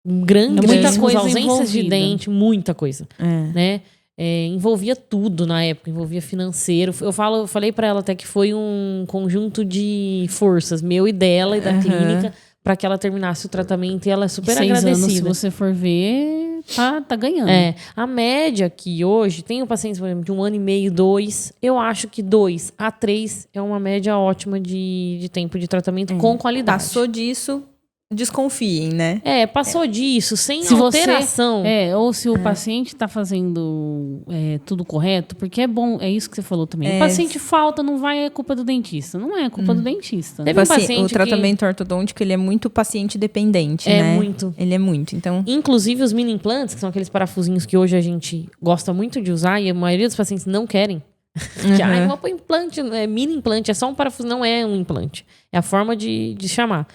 Speaker 3: grandes,
Speaker 1: Muita coisa
Speaker 3: ausências de
Speaker 1: envolvida.
Speaker 3: dente, muita coisa, né? Envolvia tudo na época, envolvia financeiro. Eu falei pra ela até que foi um conjunto de forças, meu e dela e da clínica, pra que ela terminasse o tratamento, e ela é super
Speaker 1: 6 anos, se
Speaker 3: agradecida.
Speaker 1: você for ver, tá ganhando.
Speaker 3: A média aqui hoje, tenho pacientes, por exemplo, de 1 ano e meio, 2. Eu acho que 2 a 3 é uma média ótima de tempo de tratamento com qualidade.
Speaker 2: Passou disso, desconfiem, né?
Speaker 3: Passou disso, sem
Speaker 1: Se você-
Speaker 3: alteração.
Speaker 1: Ou se o paciente está fazendo tudo correto, porque é bom, é isso que você falou também.
Speaker 2: É.
Speaker 1: O paciente falta, não vai, é culpa do dentista. Não é culpa do dentista.
Speaker 3: Teve um
Speaker 2: Tipo assim,
Speaker 3: paciente
Speaker 2: o tratamento ortodôntico, ele é muito paciente dependente,
Speaker 3: É
Speaker 2: né?
Speaker 3: muito.
Speaker 2: Ele é muito, então...
Speaker 3: Inclusive os mini implantes, que são aqueles parafusinhos que hoje a gente gosta muito de usar e a maioria dos pacientes não querem. Que, eu vou pôr implante, é mini implante, é só um parafuso, não é um implante. É a forma de chamar.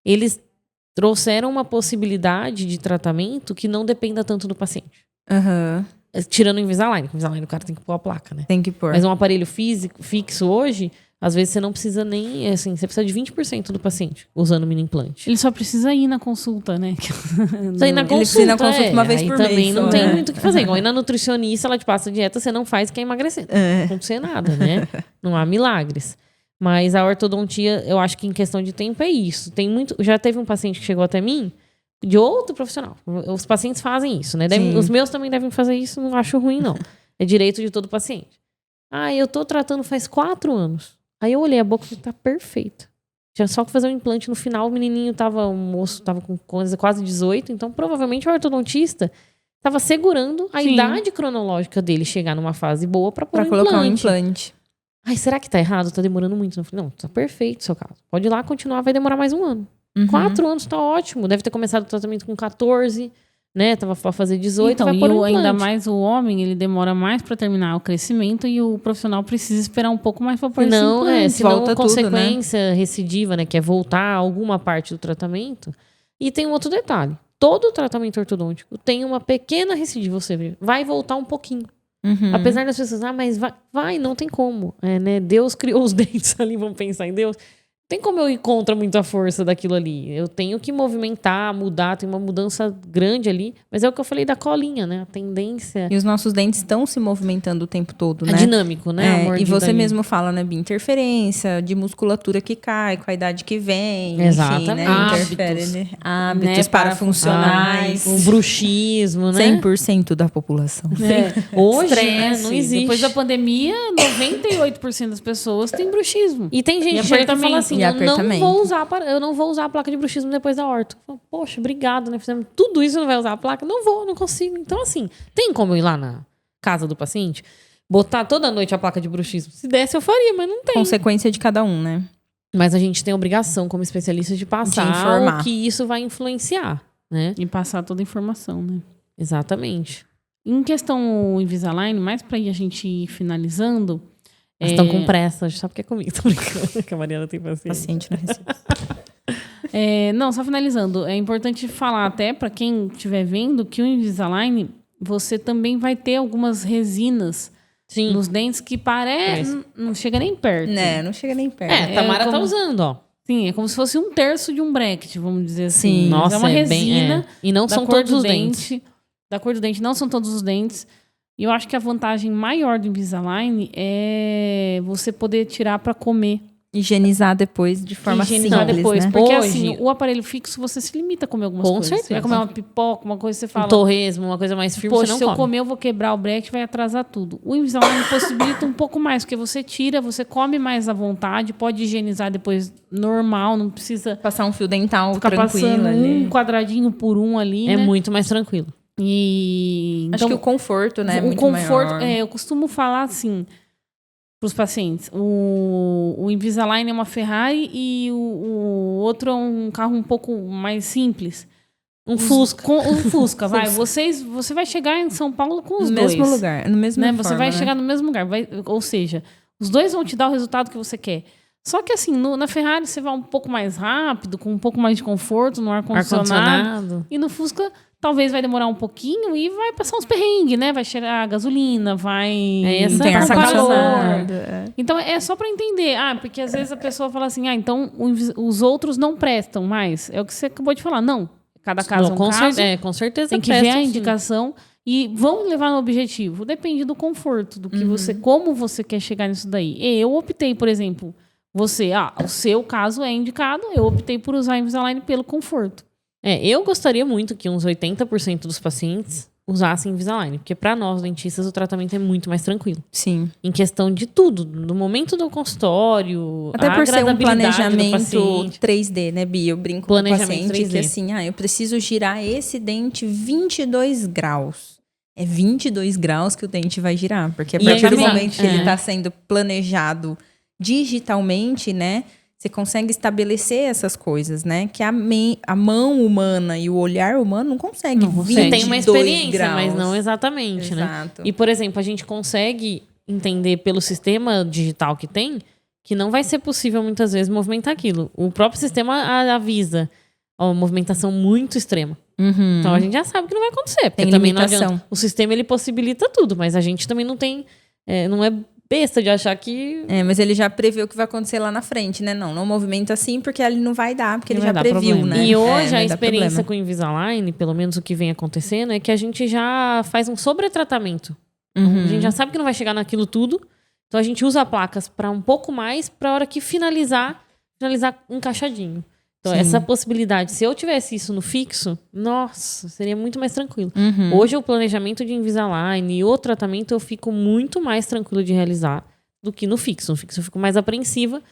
Speaker 3: Eles trouxeram uma possibilidade de tratamento que não dependa tanto do paciente. Tirando o Invisalign. O Invisalign o cara tem que pôr a placa, né?
Speaker 2: Tem que pôr.
Speaker 3: Mas um aparelho fixo hoje, às vezes você não precisa nem, assim, você precisa de 20% do paciente usando o mini implante.
Speaker 1: Ele só precisa ir na consulta, né?
Speaker 3: Isso aí na
Speaker 2: Ele precisa ir na consulta uma vez
Speaker 3: aí
Speaker 2: por
Speaker 3: também
Speaker 2: mês
Speaker 3: não
Speaker 2: só,
Speaker 3: tem
Speaker 2: né?
Speaker 3: muito o que fazer. Igual aí na nutricionista, ela te passa dieta, você não faz, quer emagrecer. Não acontecer nada, né? Não há milagres. Mas a ortodontia, eu acho que em questão de tempo é isso. Já teve um paciente que chegou até mim, de outro profissional. Os pacientes fazem isso, né? Os meus também devem fazer isso, não acho ruim, não. É direito de todo paciente. Eu tô tratando faz 4 anos. Aí eu olhei, a boca tá perfeita. Tinha só que fazer um implante no final, o moço tava com quase 18, então provavelmente o ortodontista tava segurando a idade cronológica dele chegar numa fase boa pra pôr
Speaker 2: colocar um implante.
Speaker 3: Será que tá errado? Tá demorando muito. Eu falei, não, tá perfeito o seu caso. Pode ir lá continuar, vai demorar mais 1 ano. 4 anos tá ótimo. Deve ter começado o tratamento com 14, né? Tava pra fazer 18,
Speaker 1: então,
Speaker 3: vai pôr um implante.
Speaker 1: Ainda mais o homem, ele demora mais pra terminar o crescimento e o profissional precisa esperar um pouco mais pra pôr esse implante.
Speaker 3: Senão
Speaker 2: volta
Speaker 3: consequência
Speaker 2: tudo, né?
Speaker 3: recidiva, né? Que é voltar a alguma parte do tratamento. E tem um outro detalhe. Todo tratamento ortodôntico tem uma pequena recidiva, você vai voltar um pouquinho. Apesar das pessoas, mas vai, não tem como. Né? Deus criou os dentes ali, vamos pensar em Deus. Não tem como eu ir contra muita força daquilo ali. Eu tenho que movimentar, mudar, tem uma mudança grande ali. Mas é o que eu falei da colinha, né? A tendência...
Speaker 2: E os nossos dentes estão se movimentando o tempo todo, né?
Speaker 3: É dinâmico, né?
Speaker 2: E você mesmo fala, né? Interferência de musculatura que cai com a idade que vem.
Speaker 3: Exatamente.
Speaker 2: Enfim, né? Interfere, né? Hábitos parafuncionais.
Speaker 3: O bruxismo, né?
Speaker 2: 100% da população.
Speaker 3: Hoje,
Speaker 1: Estresse.
Speaker 3: não existe.
Speaker 1: Depois da pandemia, 98% das pessoas têm bruxismo.
Speaker 3: E tem gente que fala assim, eu não vou usar a placa de bruxismo depois da orto. Poxa, obrigado, né? Fizemos tudo isso, não vai usar a placa? Não consigo. Então, assim, tem como eu ir lá na casa do paciente, botar toda noite a placa de bruxismo? Se desse, eu faria, mas não tem.
Speaker 2: Consequência de cada um, né?
Speaker 3: Mas a gente tem a obrigação, como especialista, de passar
Speaker 2: de informar
Speaker 3: o que isso vai influenciar, né?
Speaker 1: E passar toda a informação, né?
Speaker 3: Exatamente.
Speaker 1: Em questão Invisalign, mais pra ir a gente ir finalizando...
Speaker 3: Elas estão com pressa, sabe o que é comigo? Tô brincando, que a Mariana tem paciência.
Speaker 2: Paciente não recebe.
Speaker 1: Não, só finalizando. É importante falar até para quem estiver vendo que o Invisalign, você também vai ter algumas resinas nos dentes que não chega nem perto.
Speaker 2: Não chega nem perto.
Speaker 3: Tamara tá usando, ó.
Speaker 1: Sim, é como se fosse 1/3 de um bracket, vamos dizer assim.
Speaker 2: Sim.
Speaker 3: Nossa,
Speaker 1: é uma resina.
Speaker 3: E não são todos os dentes.
Speaker 1: Da cor do dente, não são todos os dentes. E eu acho que a vantagem maior do Invisalign é você poder tirar para comer.
Speaker 2: Higienizar depois de forma simples,
Speaker 1: depois,
Speaker 2: né?
Speaker 1: Porque
Speaker 3: Hoje,
Speaker 1: assim, o aparelho fixo você se limita a comer algumas
Speaker 3: com
Speaker 1: coisas.
Speaker 3: certeza.
Speaker 1: Você vai comer uma pipoca, uma coisa você fala...
Speaker 3: Um torresmo, uma coisa mais firme,
Speaker 1: Poxa,
Speaker 3: você não
Speaker 1: se eu
Speaker 3: come.
Speaker 1: comer eu vou quebrar o bracket, vai atrasar tudo. O Invisalign possibilita um pouco mais, porque você tira, você come mais à vontade, pode higienizar depois normal, não precisa...
Speaker 2: Passar um fio dental
Speaker 1: ficar
Speaker 2: tranquilo
Speaker 1: passando
Speaker 2: ali.
Speaker 1: um quadradinho por um ali,
Speaker 3: É
Speaker 1: né?
Speaker 3: muito mais tranquilo.
Speaker 1: E...
Speaker 2: Acho que o conforto, né?
Speaker 1: O
Speaker 2: muito
Speaker 1: conforto,
Speaker 2: maior.
Speaker 1: eu costumo falar assim para os pacientes: o Invisalign é uma Ferrari e o outro é um carro um pouco mais simples. Um Fusca, vai. Você vai chegar em São Paulo com os dois.
Speaker 2: No mesmo lugar, no mesmo lugar.
Speaker 1: Você vai chegar no mesmo lugar. Ou seja, os dois vão te dar o resultado que você quer. Só que assim, na Ferrari você vai um pouco mais rápido, com um pouco mais de conforto no ar-condicionado. E no Fusca talvez vai demorar um pouquinho e vai passar uns perrengues, né? Vai cheirar a gasolina, vai passar calor. Então é só para entender. Porque às vezes a pessoa fala assim, então os outros não prestam mais. É o que você acabou de falar. Não. Cada caso é um caso.
Speaker 3: Com certeza.
Speaker 1: Tem que ver a indicação e vão levar no objetivo. Depende do conforto, do que como você quer chegar nisso daí. Eu optei, por exemplo, o seu caso é indicado, eu optei por usar Invisalign pelo conforto.
Speaker 3: Eu gostaria muito que uns 80% dos pacientes usassem Invisalign, porque para nós dentistas o tratamento é muito mais tranquilo.
Speaker 2: Sim.
Speaker 3: Em questão de tudo, no momento do consultório,
Speaker 2: até por ser um planejamento
Speaker 3: 3D,
Speaker 2: né, Bia? Eu brinco com o paciente 3D. Que assim, eu preciso girar esse dente 22 graus. É 22 graus que o dente vai girar, porque a partir do momento que ele está sendo planejado digitalmente, né? Você consegue estabelecer essas coisas, né? Que a mão humana e o olhar humano não consegue.
Speaker 3: Você tem uma experiência,
Speaker 2: graus.
Speaker 3: Mas não exatamente,
Speaker 2: Exato.
Speaker 3: né? E, por exemplo, a gente consegue entender pelo sistema digital que tem que não vai ser possível, muitas vezes, movimentar aquilo. O próprio sistema avisa uma movimentação muito extrema. Então, a gente já sabe que não vai acontecer. Porque
Speaker 2: tem
Speaker 3: também
Speaker 2: limitação.
Speaker 3: Não adianta. O sistema, ele possibilita tudo, mas a gente também não tem... não é besta de achar que...
Speaker 2: mas ele já prevê o que vai acontecer lá na frente, né? Não movimenta assim, porque ali não vai dar, porque ele já previu,
Speaker 3: problema.
Speaker 2: né?
Speaker 3: E hoje a experiência com o Invisalign, pelo menos o que vem acontecendo, é que a gente já faz um sobretratamento. A gente já sabe que não vai chegar naquilo tudo, então a gente usa placas para um pouco mais, para a hora que finalizar encaixadinho. Então,
Speaker 2: Sim.
Speaker 3: essa possibilidade, se eu tivesse isso no fixo, nossa, seria muito mais tranquilo.
Speaker 2: Uhum.
Speaker 3: Hoje, o planejamento de Invisalign e o tratamento eu fico muito mais tranquilo de realizar do que no fixo. No fixo eu fico mais apreensiva,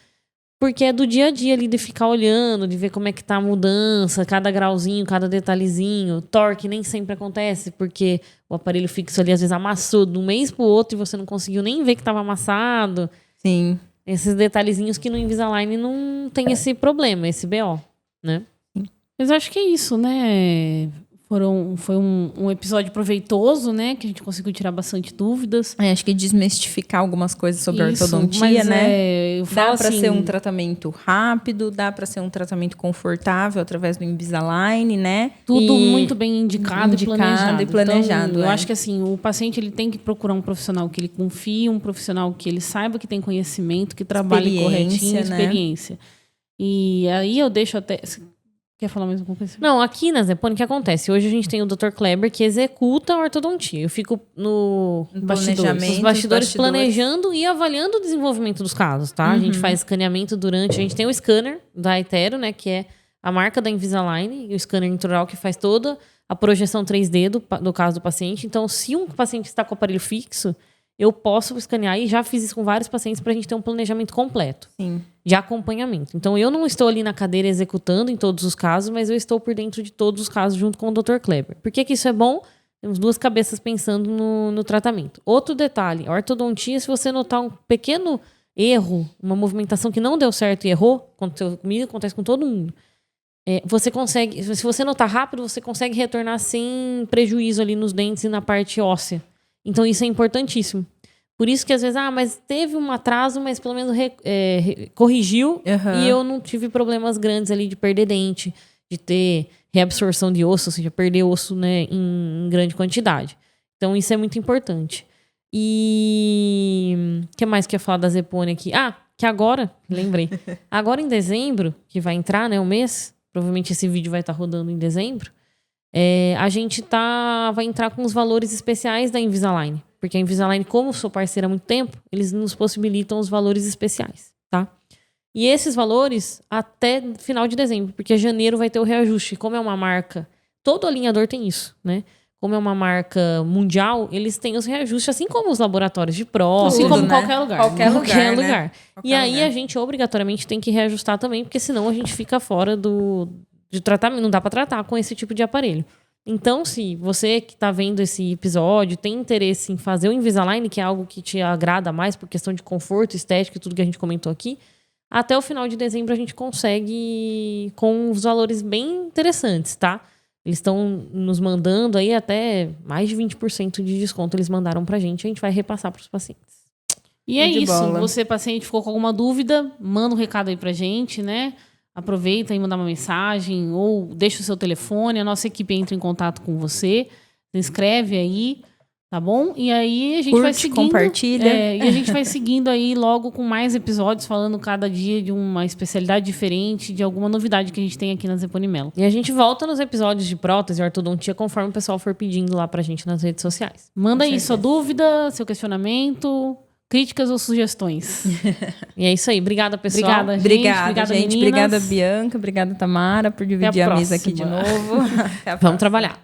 Speaker 3: porque é do dia a dia ali de ficar olhando, de ver como é que tá a mudança, cada grauzinho, cada detalhezinho. Torque nem sempre acontece, porque o aparelho fixo ali às vezes amassou de um mês pro outro e você não conseguiu nem ver que tava amassado.
Speaker 2: Sim.
Speaker 3: Esses detalhezinhos que no Invisalign não tem esse problema, esse BO, né?
Speaker 1: Mas acho que é isso, né? Foi um episódio proveitoso, né? Que a gente conseguiu tirar bastante dúvidas.
Speaker 2: Acho que desmistificar algumas coisas sobre
Speaker 1: Isso,
Speaker 2: ortodontia,
Speaker 1: mas,
Speaker 2: né?
Speaker 1: eu falo
Speaker 2: Dá para
Speaker 1: assim,
Speaker 2: ser um tratamento rápido, dá para ser um tratamento confortável através do Invisalign, né?
Speaker 1: tudo
Speaker 2: E
Speaker 1: muito bem indicado e planejado. Então, eu acho que assim, o paciente ele tem que procurar um profissional que ele confie, um profissional que ele saiba que tem conhecimento, que trabalhe corretinho,
Speaker 2: né?
Speaker 1: experiência. E aí eu deixo até... Quer falar mais alguma coisa?
Speaker 3: Não, aqui na Zepone, o que acontece? Hoje a gente tem o Dr. Kleber que executa a ortodontia. Eu fico nos bastidores planejando e avaliando o desenvolvimento dos casos, tá? A gente faz escaneamento durante... A gente tem o scanner da Itero, né? Que é a marca da Invisalign. E o scanner intraoral que faz toda a projeção 3D do caso do paciente. Então, se um paciente está com o aparelho fixo, eu posso escanear. E já fiz isso com vários pacientes pra gente ter um planejamento completo.
Speaker 2: Sim.
Speaker 3: De acompanhamento. Então, eu não estou ali na cadeira executando em todos os casos, mas eu estou por dentro de todos os casos junto com o Dr. Kleber. Por que isso é bom? Temos duas cabeças pensando no tratamento. Outro detalhe, a ortodontia, se você notar um pequeno erro, uma movimentação que não deu certo e errou, aconteceu comigo, acontece com todo mundo, você consegue, se você notar rápido, você consegue retornar sem prejuízo ali nos dentes e na parte óssea. Então, isso é importantíssimo. Por isso que às vezes, mas teve um atraso, mas pelo menos corrigiu e eu não tive problemas grandes ali de perder dente, de ter reabsorção de osso, ou seja, perder osso, né, em grande quantidade. Então isso é muito importante. E o que mais que eu ia falar da Zepone aqui? Que agora, lembrei, agora em dezembro, que vai entrar, né, o mês, provavelmente esse vídeo vai estar rodando em dezembro, a gente vai entrar com os valores especiais da Invisalign. Porque a Invisalign, como sou parceira há muito tempo, eles nos possibilitam os valores especiais, tá? E esses valores até final de dezembro, porque janeiro vai ter o reajuste. Como é uma marca, todo alinhador tem isso, né? Como é uma marca mundial, eles têm os reajustes, assim como os laboratórios de prótese.
Speaker 1: Assim como
Speaker 2: né?
Speaker 1: qualquer lugar.
Speaker 2: Qualquer lugar.
Speaker 3: Né? E aí a gente obrigatoriamente tem que reajustar também, porque senão a gente fica fora de tratamento. Não dá para tratar com esse tipo de aparelho. Então, se você que está vendo esse episódio tem interesse em fazer o Invisalign, que é algo que te agrada mais por questão de conforto, estética e tudo que a gente comentou aqui, até o final de dezembro a gente consegue com os valores bem interessantes, tá? Eles estão nos mandando aí até mais de 20% de desconto, eles mandaram pra gente, a gente vai repassar para os pacientes.
Speaker 1: E é isso. Você, paciente, ficou com alguma dúvida, manda um recado aí pra gente, né? Aproveita e manda uma mensagem ou deixa o seu telefone, a nossa equipe entra em contato com você, se inscreve aí, tá bom? E aí a gente vai seguindo,
Speaker 2: compartilha.
Speaker 1: E a gente vai seguindo aí logo com mais episódios, falando cada dia de uma especialidade diferente, de alguma novidade que a gente tem aqui na Zepone Melo.
Speaker 3: E a gente volta nos episódios de prótese e ortodontia conforme o pessoal for pedindo lá pra gente nas redes sociais.
Speaker 1: Manda aí sua dúvida, seu questionamento, críticas ou sugestões.
Speaker 3: E é isso aí. Obrigada, pessoal.
Speaker 1: Obrigada, gente.
Speaker 2: Obrigada, gente.
Speaker 1: Meninas.
Speaker 2: Obrigada, Bianca. Obrigada, Tamara, por dividir a mesa aqui de novo.
Speaker 3: Vamos trabalhar.